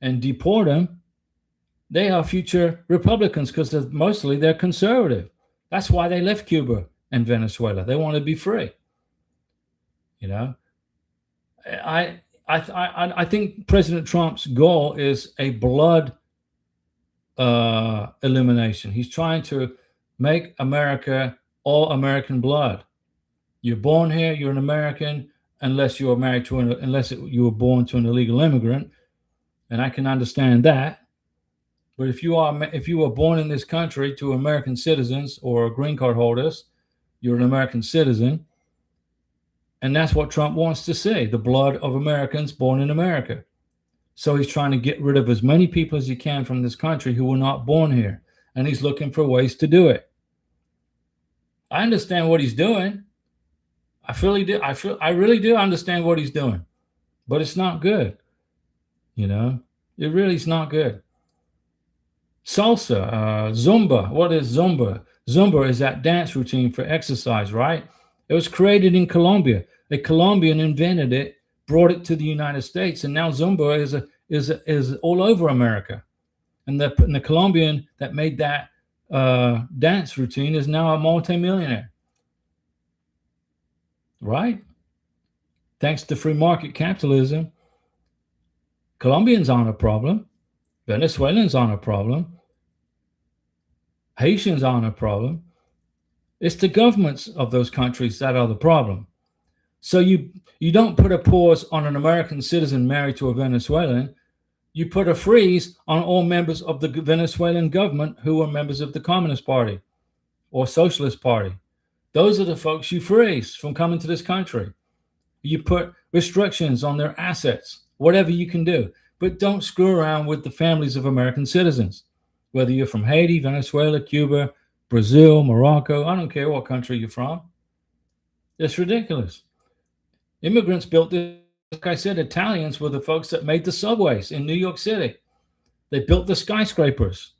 and deport them, they are future Republicans because they're conservative. That's why they left Cuba and Venezuela. They want to be free. I think President Trump's goal is a blood elimination. He's trying to make America all American blood. You're born here, you're an American, unless you were born to an illegal immigrant, and I can understand that. But if you were born in this country to American citizens or green card holders, you're an American citizen. And that's what Trump wants to see, the blood of Americans born in America. So he's trying to get rid of as many people as he can from this country who were not born here. And he's looking for ways to do it. I understand what he's doing. I really do understand what he's doing. But it's not good. It really is not good. Salsa, Zumba. What is Zumba? Zumba is that dance routine for exercise, right? It was created in Colombia. A Colombian invented it, brought it to the United States, and now Zumba is all over America. And the Colombian that made that dance routine is now a multimillionaire, right? Thanks to free market capitalism. Colombians aren't a problem. Venezuelans aren't a problem. Haitians aren't a problem. It's the governments of those countries that are the problem. So you don't put a pause on an American citizen married to a Venezuelan. You put a freeze on all members of the Venezuelan government who are members of the Communist Party or Socialist Party. Those are the folks you freeze from coming to this country. You put restrictions on their assets, whatever you can do. But don't screw around with the families of American citizens, whether you're from Haiti, Venezuela, Cuba, Brazil, Morocco. I don't care what country you're from. It's ridiculous. Immigrants built this. Like I said, Italians were the folks that made the subways in New York City. They built the skyscrapers.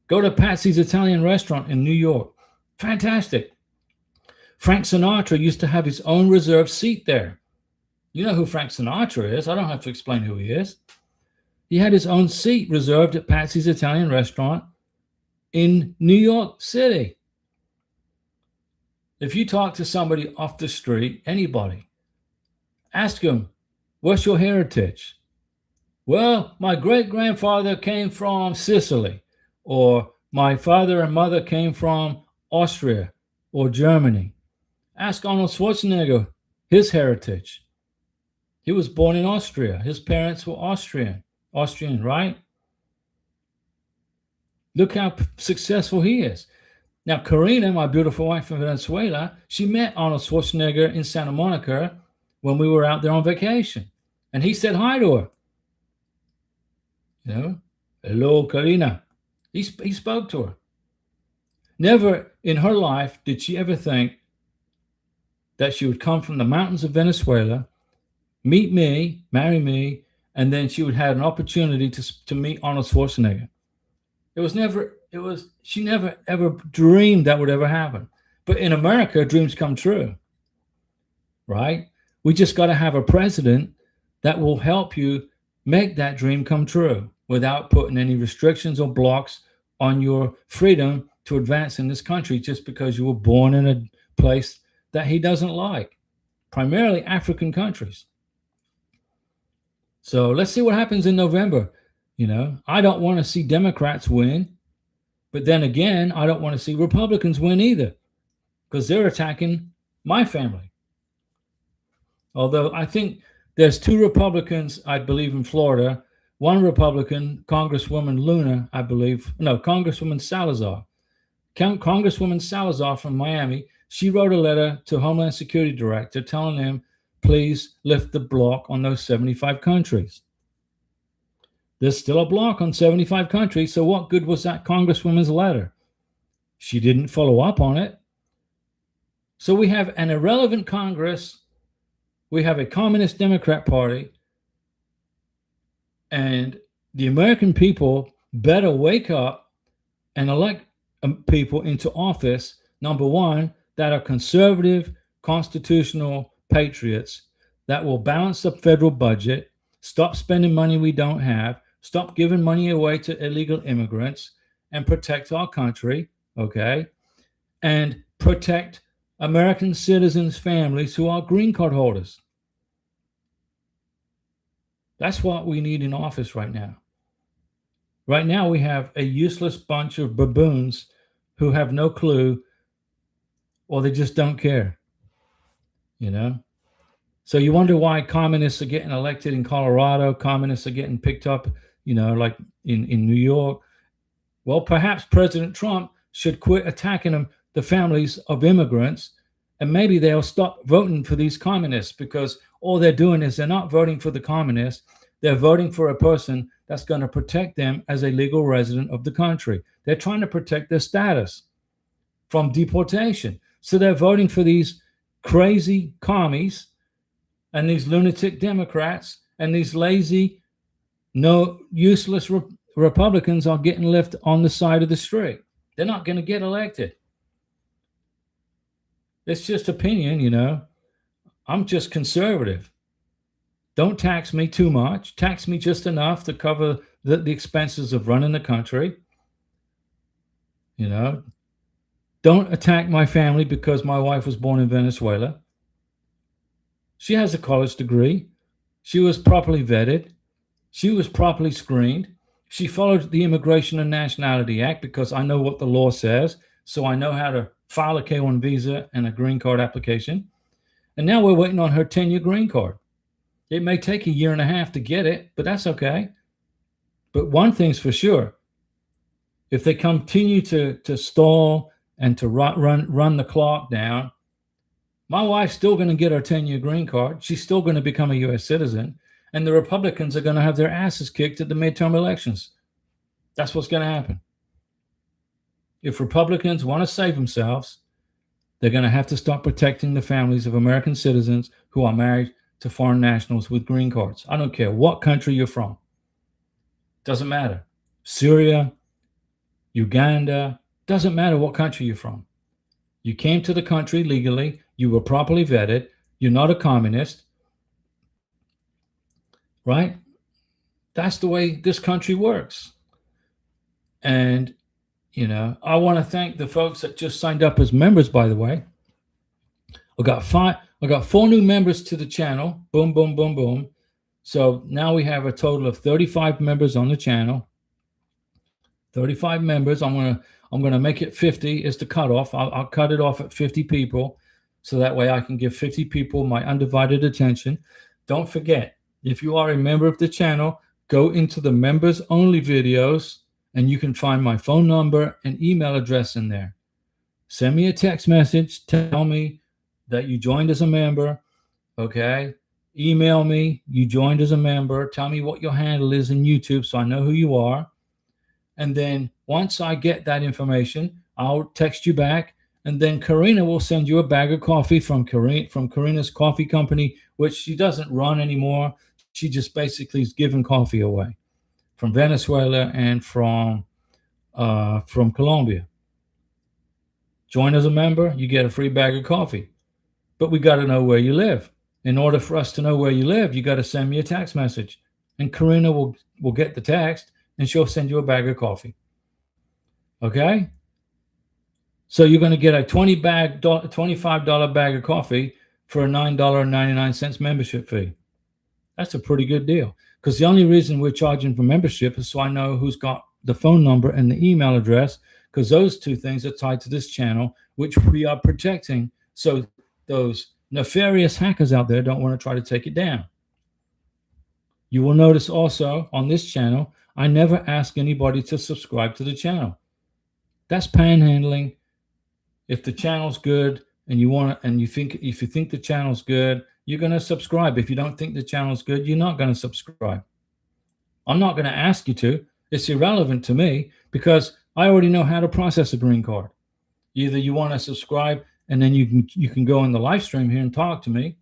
Go to Patsy's Italian restaurant in New York. Fantastic. Frank Sinatra used to have his own reserved seat there. You know who Frank Sinatra is. I don't have to explain who he is. He had his own seat reserved at Patsy's Italian restaurant in New York City. If you talk to somebody off the street, anybody, ask them, what's your heritage? Well, my great-grandfather came from Sicily, or my father and mother came from Austria or Germany. Ask Arnold Schwarzenegger his heritage. He was born in Austria. His parents were Austrian, right? Look how successful he is. Now, Karina, my beautiful wife from Venezuela, she met Arnold Schwarzenegger in Santa Monica when we were out there on vacation. And he said hi to her. Hello, Karina. He spoke to her. Never in her life did she ever think that she would come from the mountains of Venezuela, meet me, marry me, and then she would have an opportunity to meet Arnold Schwarzenegger. She never ever dreamed that would ever happen. But in America, dreams come true, right? We just got to have a president that will help you make that dream come true without putting any restrictions or blocks on your freedom to advance in this country just because you were born in a place that he doesn't like, primarily African countries. So let's see what happens in November. I don't want to see Democrats win, but then again, I don't want to see Republicans win either because they're attacking my family. Although I think there's 2 Republicans, I believe, in Florida. One Republican, Congresswoman Luna, I believe. No, Congresswoman Salazar. Congresswoman Salazar from Miami, she wrote a letter to Homeland Security Director telling him, please lift the block on those 75 countries. There's still a block on 75 countries, so what good was that Congresswoman's letter? She didn't follow up on it. So we have an irrelevant Congress. We have a communist Democrat Party, and the American people better wake up and elect people into office, number one, that are conservative, constitutional patriots that will balance the federal budget, stop spending money we don't have, stop giving money away to illegal immigrants, and protect our country, okay? And protect American citizens' families who are green card holders. That's what we need in office right now. Right now, we have a useless bunch of baboons who have no clue, or they just don't care, So you wonder why communists are getting elected in Colorado, communists are getting picked up, like in New York. Well, perhaps President Trump should quit attacking the families of immigrants, and maybe they'll stop voting for these communists, because all they're doing is they're not voting for the communists. They're voting for a person that's going to protect them as a legal resident of the country. They're trying to protect their status from deportation. So they're voting for these crazy commies and these lunatic Democrats, and these lazy, useless Republicans are getting left on the side of the street. They're not going to get elected. It's just opinion, I'm just conservative. Don't tax me too much. Tax me just enough to cover the expenses of running the country. Don't attack my family because my wife was born in Venezuela. She has a college degree. She was properly vetted. She was properly screened. She followed the Immigration and Nationality Act because I know what the law says. So I know how to file a K-1 visa and a green card application. And now we're waiting on her 10-year green card. It may take a year and a half to get it, but that's okay. But one thing's for sure. If they continue to stall and to run the clock down, my wife's still going to get her 10-year green card. She's still going to become a U.S. citizen. And the Republicans are going to have their asses kicked at the midterm elections. That's what's going to happen. If Republicans want to save themselves, they're going to have to start protecting the families of American citizens who are married to foreign nationals with green cards. I don't care what country you're from. Doesn't matter. Syria, Uganda, doesn't matter what country you're from. You came to the country legally. You were properly vetted. You're not a communist. Right? That's the way this country works. And, I want to thank the folks that just signed up as members, by the way. I got 4 new members to the channel. Boom, boom, boom, boom. So now we have a total of 35 members on the channel. 35 members. I'm gonna make it 50 is the cutoff. I'll cut it off at 50 people, so that way I can give 50 people my undivided attention. Don't forget, if you are a member of the channel, go into the members only videos, and you can find my phone number and email address in there. Send me a text message. Tell me that you joined as a member. Okay. Email me. You joined as a member. Tell me what your handle is in YouTube so I know who you are. And then once I get that information, I'll text you back. And then Karina will send you a bag of coffee from Karina's Coffee Company, which she doesn't run anymore. She just basically is giving coffee away from Venezuela and from Colombia. Join as a member, you get a free bag of coffee. But we got to know where you live. In order for us to know where you live, you got to send me a text message, and Karina will get the text and she'll send you a bag of coffee. Okay? So you're going to get a $25 bag of coffee for a $9.99 membership fee. That's a pretty good deal, because the only reason we're charging for membership is so I know who's got the phone number and the email address, because those two things are tied to this channel, which we are protecting. So those nefarious hackers out there don't want to try to take it down. You will notice also on this channel, I never ask anybody to subscribe to the channel. That's panhandling. If the channel's good and if you think the channel's good, you're going to subscribe. If you don't think the channel's good, you're not going to subscribe. I'm not going to ask you to. It's irrelevant to me, because I already know how to process a green card. Either you want to subscribe and then you can go in the live stream here and talk to me.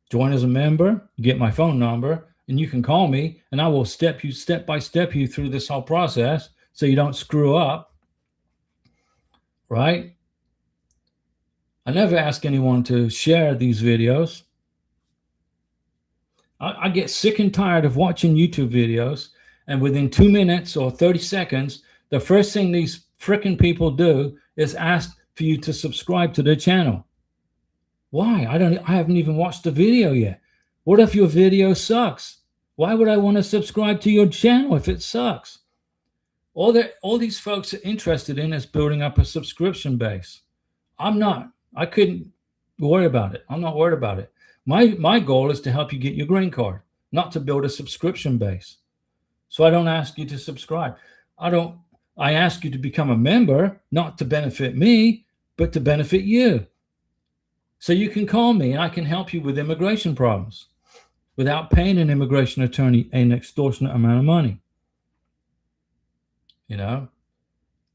Join as a member, get my phone number, and you can call me, and I will step by step you through this whole process so you don't screw up. Right? I never ask anyone to share these videos. I get sick and tired of watching YouTube videos, and within 2 minutes or 30 seconds, the first thing these frickin' people do is ask for you to subscribe to their channel. Why? I haven't even watched the video yet. What if your video sucks? Why would I want to subscribe to your channel if it sucks? All these folks are interested in is building up a subscription base. I'm not. I couldn't worry about it. I'm not worried about it. My goal is to help you get your green card, not to build a subscription base. So I don't ask you to subscribe. I ask you to become a member, not to benefit me, but to benefit you. So you can call me and I can help you with immigration problems without paying an immigration attorney an extortionate amount of money. You know,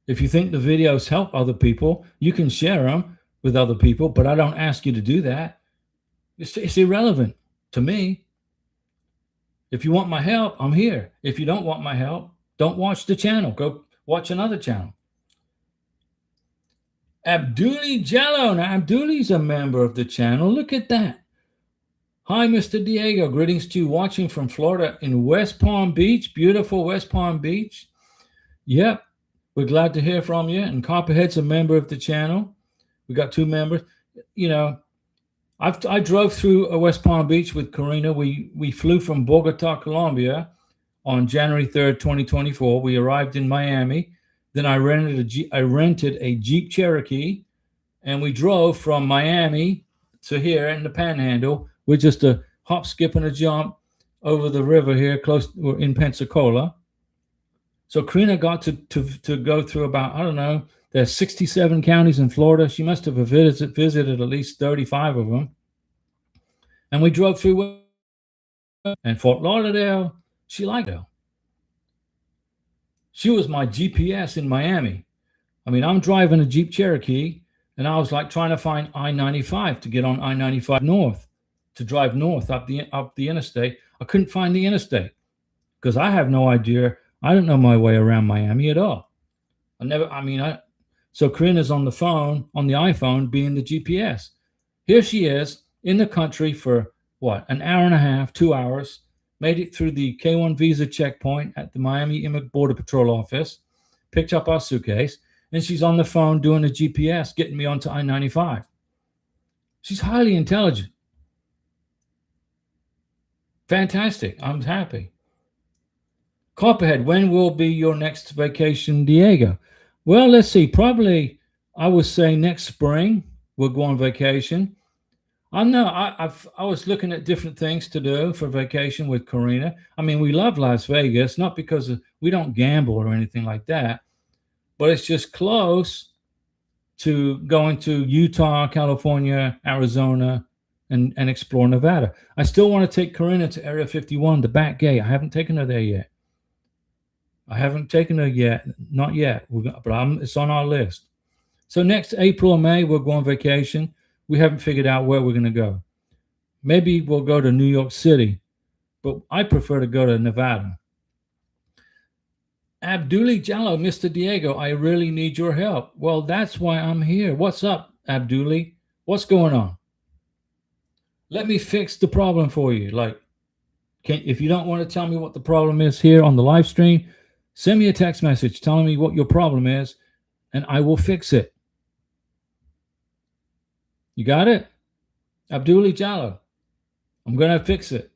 if you think the videos help other people, you can share them with other people, but I don't ask you to do that. It's irrelevant to me. If you want my help, I'm here. If you don't want my help, don't watch the channel. Go watch another channel. Abduli Jello. Now, Abduli's a member of the channel. Look at that. Hi, Mr. Diego. Greetings to you watching from Florida in West Palm Beach. Beautiful West Palm Beach. Yep. We're glad to hear from you. And Copperhead's a member of the channel. We got 2 members. You know, I drove through West Palm Beach with Karina. We flew from Bogota, Colombia on January 3rd, 2024. We arrived in Miami. Then I rented a Jeep Cherokee, and we drove from Miami to here in the Panhandle. We're just a hop, skip, and a jump over the river here, we're in Pensacola. So Karina got to go through about, I don't know, there's 67 counties in Florida. She must have visited at least 35 of them. And we drove through and Fort Lauderdale. She liked it. She was my GPS in Miami. I mean, I'm driving a Jeep Cherokee, and I was like trying to find I-95 to get on I-95 north, to drive north up the interstate. I couldn't find the interstate because I have no idea. I don't know my way around Miami at all. So Karina's on the phone, on the iPhone, being the GPS. Here she is in the country for what, an hour and a half, 2 hours, made it through the K-1 visa checkpoint at the Miami Border Patrol office, picked up our suitcase, and she's on the phone doing the GPS, getting me onto I-95. She's highly intelligent. Fantastic. I'm happy. Copperhead, when will be your next vacation, Diego? Well, let's see. Probably, I would say next spring we'll go on vacation. I was looking at different things to do for vacation with Karina. I mean, we love Las Vegas, not because we don't gamble or anything like that, but it's just close to going to Utah, California, Arizona, and explore Nevada. I still want to take Karina to Area 51, the back gate. I haven't taken her there yet. Not yet. But it's on our list. So next April or May, we'll go on vacation. We haven't figured out where we're going to go. Maybe we'll go to New York City, but I prefer to go to Nevada. Abduli Jallo, Mr. Diego, I really need your help. Well, that's why I'm here. What's up, Abduli? What's going on? Let me fix the problem for you. Like, if you don't want to tell me what the problem is here on the live stream, send me a text message telling me what your problem is, and I will fix it. You got it? Abduli Jallo. I'm going to fix it.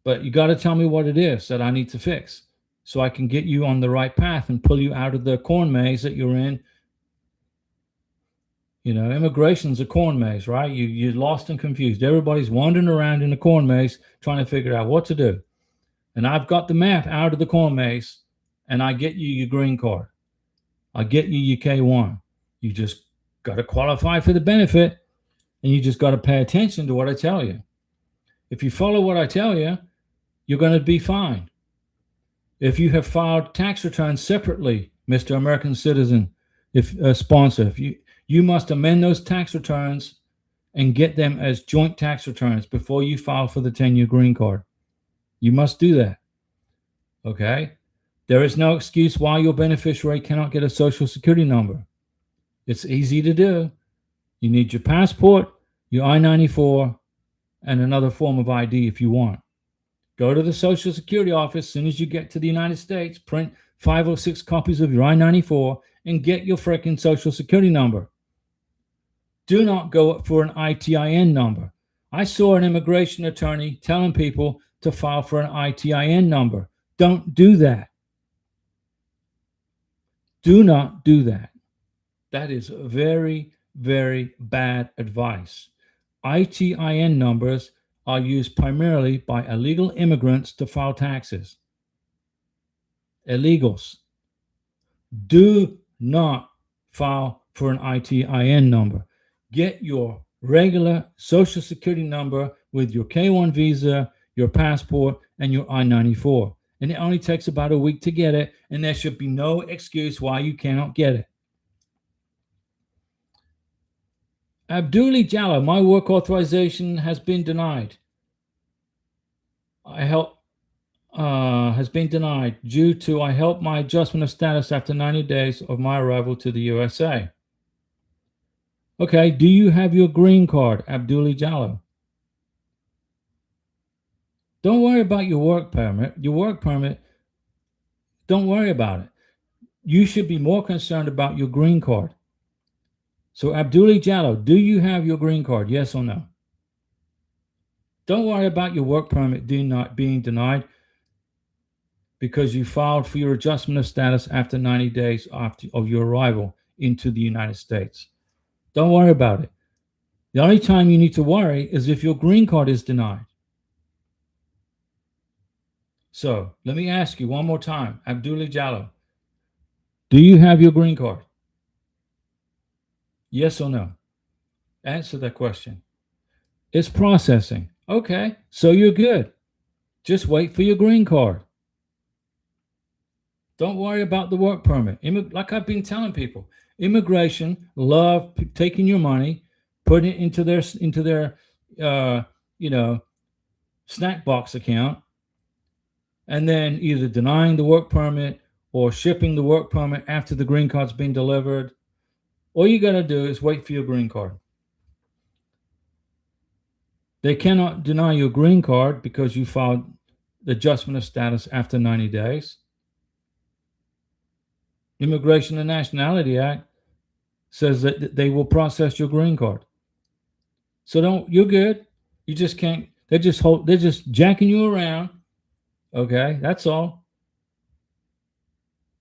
But you got to tell me what it is that I need to fix so I can get you on the right path and pull you out of the corn maze that you're in. You know, immigration's a corn maze, right? You're lost and confused. Everybody's wandering around in the corn maze trying to figure out what to do. And I've got the map out of the corn maze, and I get you your green card. I get you your K1. You just got to qualify for the benefit, and you just got to pay attention to what I tell you. If you follow what I tell you, you're going to be fine. If you have filed tax returns separately, Mr. American Citizen, if sponsor, if you must amend those tax returns and get them as joint tax returns before you file for the 10-year green card. You must do that. Okay? There is no excuse why your beneficiary cannot get a social security number. It's easy to do. You need your passport, your I-94, and another form of ID if you want. Go to the Social Security office as soon as you get to the United States, print 5 or 6 copies of your I-94, and get your freaking Social Security number. Do not go for an ITIN number. I saw an immigration attorney telling people to file for an ITIN number. Don't do that. Do not do that. That is very, very bad advice. ITIN numbers are used primarily by illegal immigrants to file taxes. Illegals. Do not file for an ITIN number. Get your regular Social Security number with your K1 visa, your passport, and your I-94. And it only takes about a week to get it, and there should be no excuse why you cannot get it. Abduli Jallo, my work authorization has been denied. Has been denied due to I helped my adjustment of status after 90 days of my arrival to the USA. Okay, do you have your green card, Abduli Jallo? Don't worry about your work permit. Your work permit, don't worry about it. You should be more concerned about your green card. So Abduli Jallo, do you have your green card? Yes or no? Don't worry about your work permit being denied because you filed for your adjustment of status after 90 days of your arrival into the United States. Don't worry about it. The only time you need to worry is if your green card is denied. So let me ask you one more time, Abduli Jallo, do you have your green card? Yes or no? Answer that question. It's processing. Okay, so you're good. Just wait for your green card. Don't worry about the work permit. Like I've been telling people, immigration love taking your money, putting it into their snack box account, and then either denying the work permit or shipping the work permit after the green card's been delivered. All you got to do is wait for your green card. They cannot deny your green card because you filed the adjustment of status after 90 days. Immigration and Nationality Act says that they will process your green card. So you're good. You just can't, they're just jacking you around. Okay, that's all.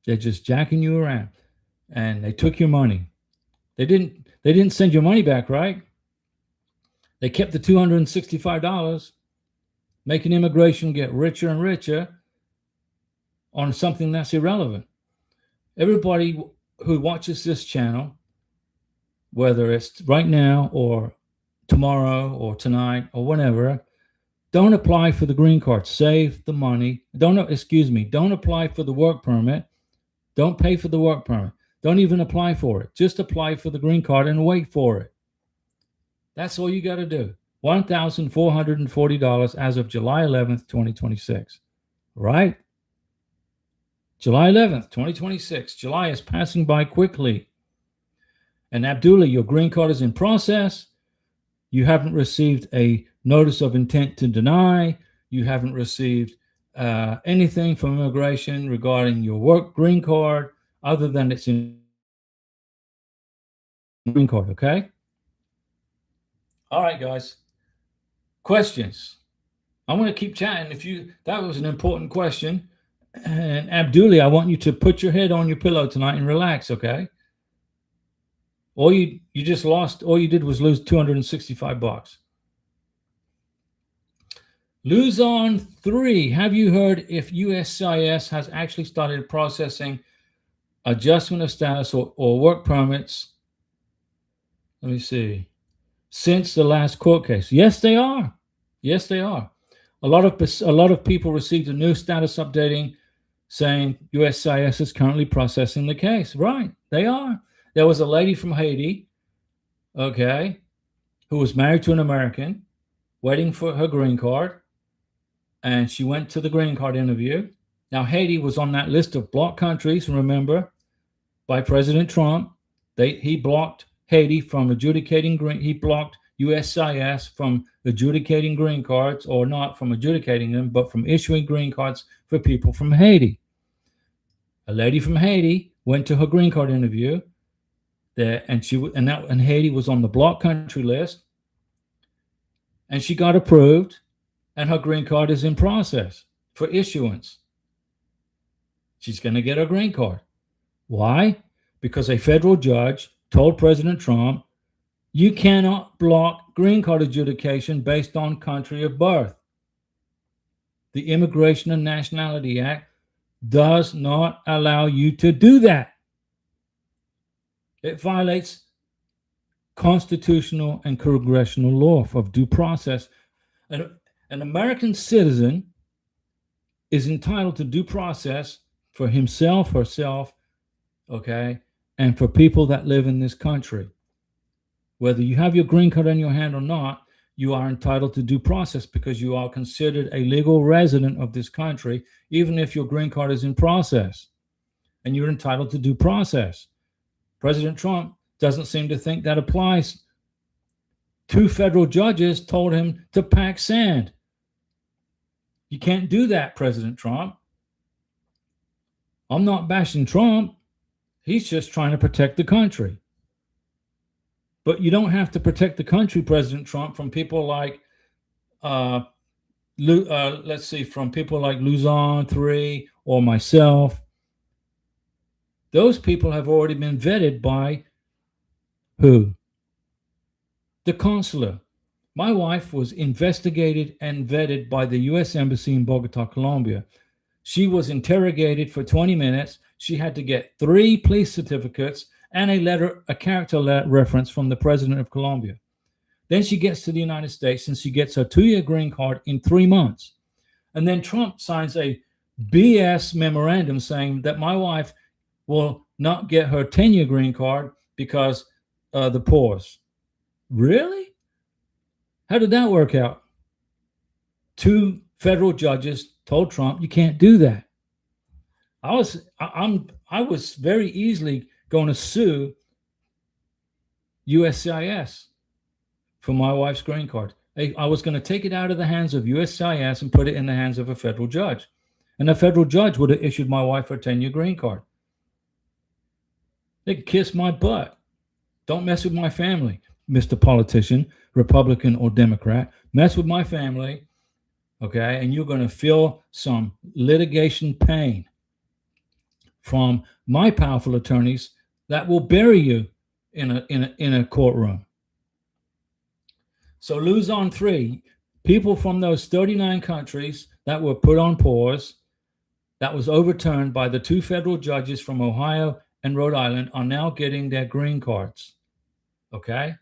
They're just jacking you around. And they took your money. They didn't send your money back, right? They kept the $265, making immigration get richer and richer on something that's irrelevant. Everybody who watches this channel, whether it's right now or tomorrow or tonight or whenever, don't apply for the green card. Save the money. Don't apply for the work permit. Don't pay for the work permit. Don't even apply for it. Just apply for the green card and wait for it. That's all you got to do. $1,440 as of July 11th, 2026. Right? July 11th, 2026. July is passing by quickly. And Abdullah, your green card is in process. You haven't received a notice of intent to deny. You haven't received anything from immigration regarding your work green card other than it's in green card, okay? All right, guys. Questions? I'm going to keep chatting. That was an important question. And Abduli, I want you to put your head on your pillow tonight and relax, okay? All you just lost, all you did was lose $265. Luzon 3, have you heard if USCIS has actually started processing adjustment of status or work permits? Let me see. Since the last court case. Yes, they are. Yes, they are. A lot of people received a new status updating saying USCIS is currently processing the case. Right, they are. There was a lady from Haiti, okay, who was married to an American, waiting for her green card, and she went to the green card interview. Now, Haiti was on that list of blocked countries, remember, by President Trump. He blocked Haiti from adjudicating he blocked USCIS from adjudicating green cards, or not from adjudicating them, but from issuing green cards for people from Haiti. A lady from Haiti went to her green card interview there, and Haiti was on the blocked country list, and she got approved, and her green card is in process for issuance. She's going to get her green card. Why? Because a federal judge told President Trump, you cannot block green card adjudication based on country of birth. The Immigration and Nationality Act does not allow you to do that. It violates constitutional and congressional law of due process. An American citizen is entitled to due process for himself, herself, okay, and for people that live in this country. Whether you have your green card in your hand or not, you are entitled to due process because you are considered a legal resident of this country, even if your green card is in process, and you're entitled to due process. President Trump doesn't seem to think that applies. 2 federal judges told him to pack sand. You can't do that, President Trump. I'm not bashing Trump. He's just trying to protect the country. But you don't have to protect the country, President Trump, from people like, from people like Luzon 3 or myself. Those people have already been vetted by who? The consular. My wife was investigated and vetted by the U.S. Embassy in Bogota, Colombia. She was interrogated for 20 minutes. She had to get 3 police certificates and a character reference from the president of Colombia. Then she gets to the United States and she gets her 2-year green card in 3 months. And then Trump signs a BS memorandum saying that my wife will not get her 10-year green card because the pause. Really? How did that work out? 2 federal judges told Trump you can't do that. I was very easily going to sue USCIS for my wife's green card. I was going to take it out of the hands of USCIS and put it in the hands of a federal judge. And a federal judge would have issued my wife her 10-year green card. They could kiss my butt. Don't mess with my family, Mr. Politician, Republican or Democrat. Mess with my family, okay? And you're going to feel some litigation pain from my powerful attorneys that will bury you in a courtroom. So Luzon 3, people from those 39 countries that were put on pause, that was overturned by the 2 federal judges from Ohio and Rhode Island, are now getting their green cards. Okay?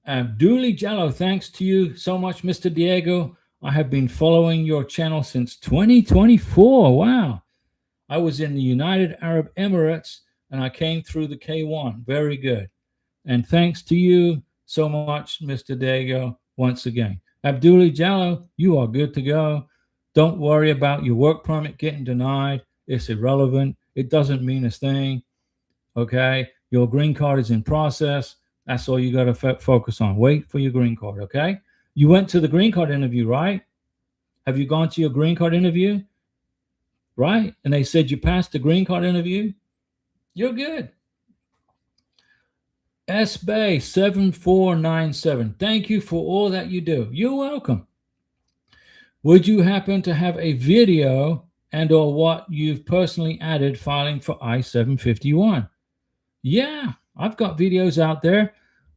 Abduli Jallo, thanks to you so much, Mr. Diego. I have been following your channel since 2024. Wow. I was in the United Arab Emirates and I came through the K1. Very good. And thanks to you so much, Mr. Diego, once again. Abduli Jallo, you are good to go. Don't worry about your work permit getting denied. It's irrelevant. It doesn't mean a thing. Okay? Your green card is in process. That's all you got to focus on. Wait for your green card, okay? You went to the green card interview, right? Have you gone to your green card interview? Right? And they said you passed the green card interview? You're good. S-Bay 7497. Thank you for all that you do. You're welcome. Would you happen to have a video and or what you've personally added filing for I-751? Yeah, I've got videos out there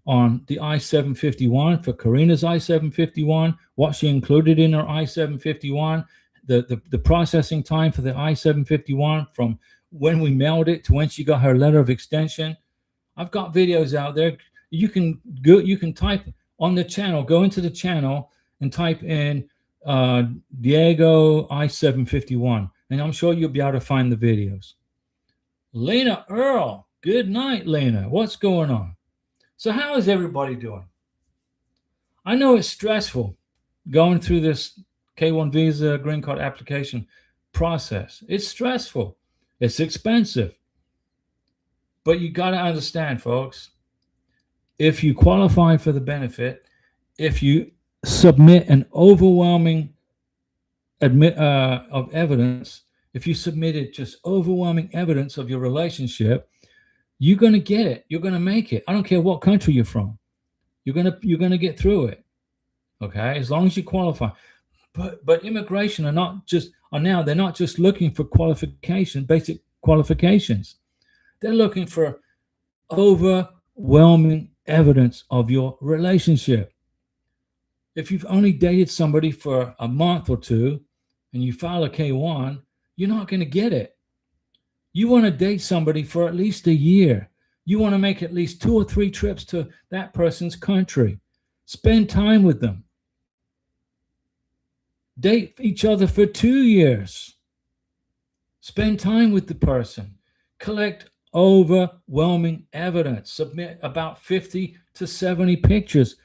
on the I-751 for Karina's I-751, what she included in her I-751, the processing time for the I-751 from when we mailed it to when she got her letter of extension. I've got videos out there. You can go, you can type on the channel, go into the channel and type in Diego I-751, and I'm sure you'll be able to find the videos. Lena Earl, good night, Lena. What's going on? So how is everybody doing? I know it's stressful going through this K1 visa green card application process. It's stressful. It's expensive. But you got to understand, folks, if you qualify for the benefit, if you submit an overwhelming of evidence, if you submitted just overwhelming evidence of your relationship, you're going to get it. You're going to make it. I don't care what country you're from. You're going to get through it. Okay? As long as you qualify. But immigration they're not just looking for basic qualifications. They're looking for overwhelming evidence of your relationship. If you've only dated somebody for a month or two and you file a K1, you're not going to get it. You want to date somebody for at least a year. You want to make at least 2 or 3 trips to that person's country. Spend time with them. Date each other for 2 years. Spend time with the person. Collect overwhelming evidence. Submit about 50 to 70 pictures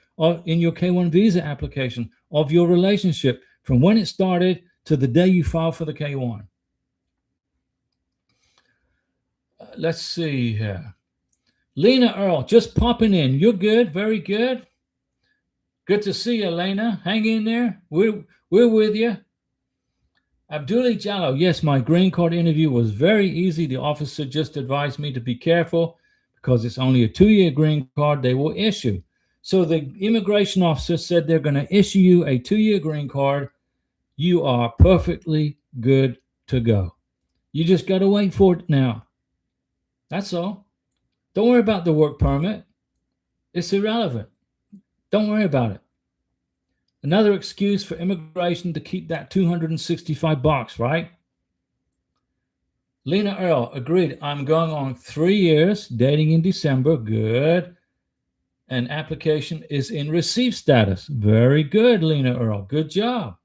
in your K1 visa application of your relationship from when it started to the day you file for the K1. Let's see here. Lena Earl, just popping in. You're good. Very good. Good to see you, Lena. Hang in there. We're with you. Abdullah Jallo, yes, my green card interview was very easy. The officer just advised me to be careful because it's only a 2-year green card they will issue. So the immigration officer said they're going to issue you a 2-year green card. You are perfectly good to go. You just got to wait for it now. That's all. Don't worry about the work permit. It's irrelevant. Don't worry about it. Another excuse for immigration to keep that $265, right? Lena Earl, agreed. I'm going on 3 years, dating in December. Good. And application is in receive status. Very good, Lena Earl. Good job.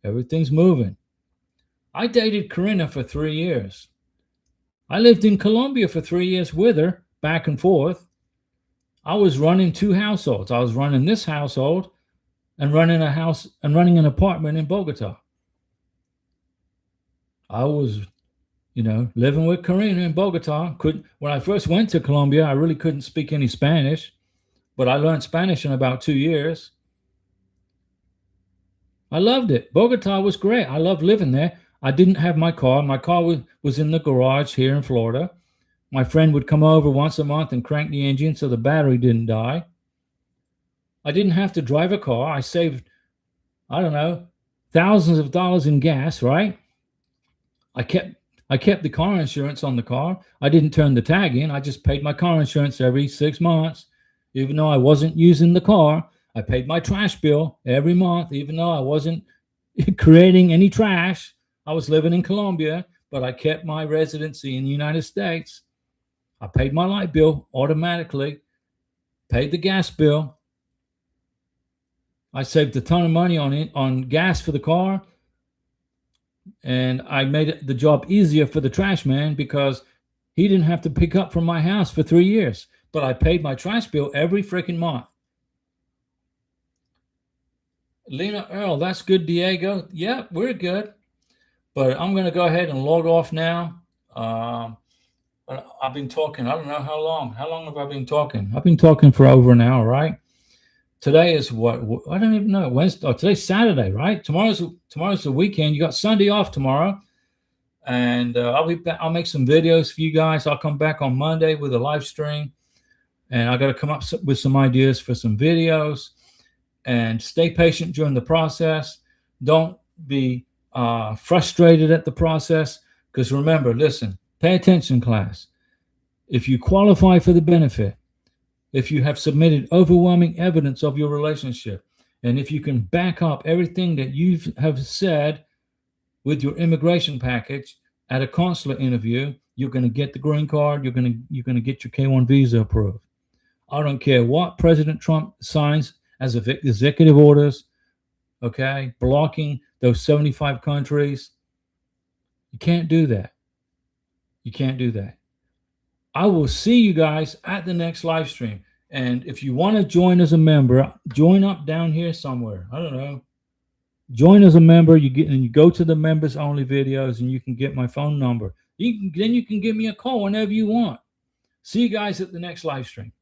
Everything's moving. I dated Karina for 3 years. I lived in Colombia for 3 years with her, back and forth. I was running 2 households. I was running this household and running an apartment in Bogota. I was, living with Karina in Bogota. When I first went to Colombia, I really couldn't speak any Spanish, but I learned Spanish in about 2 years. I loved it. Bogota was great. I loved living there. I didn't have my car. My car was in the garage here in Florida. My friend would come over once a month and crank the engine so the battery didn't die. I didn't have to drive a car. I saved, thousands of dollars in gas, right? I kept the car insurance on the car. I didn't turn the tag in. I just paid my car insurance every 6 months. Even though I wasn't using the car, I paid my trash bill every month, even though I wasn't creating any trash. I was living in Colombia, but I kept my residency in the United States. I paid my light bill automatically, paid the gas bill. I saved a ton of money on gas for the car, and I made the job easier for the trash man because he didn't have to pick up from my house for 3 years, but I paid my trash bill every freaking month. Lena Earl, that's good, Diego. Yeah, we're good. But I'm going to go ahead and log off now. I've been talking. I don't know how long. How long have I been talking? I've been talking for over an hour, right? Today is what? I don't even know. Wednesday. Oh, today's Saturday, right? Tomorrow's the weekend. You got Sunday off tomorrow, and I'll be back. I'll make some videos for you guys. I'll come back on Monday with a live stream, and I got to come up with some ideas for some videos. And stay patient during the process. Don't be frustrated at the process, because remember, listen, pay attention, class. If you qualify for the benefit, if you have submitted overwhelming evidence of your relationship, and if you can back up everything that you have said with your immigration package at a consular interview, you're going to get the green card. You're going to get your K-1 visa approved. I don't care what President Trump signs as executive orders, okay, blocking those 75 countries. You can't do that. You can't do that. I will see you guys at the next live stream. And if you want to join as a member, join up down here somewhere. I don't know. Join as a member. You go to the members only videos, and you can get my phone number. Then you can give me a call whenever you want. See you guys at the next live stream.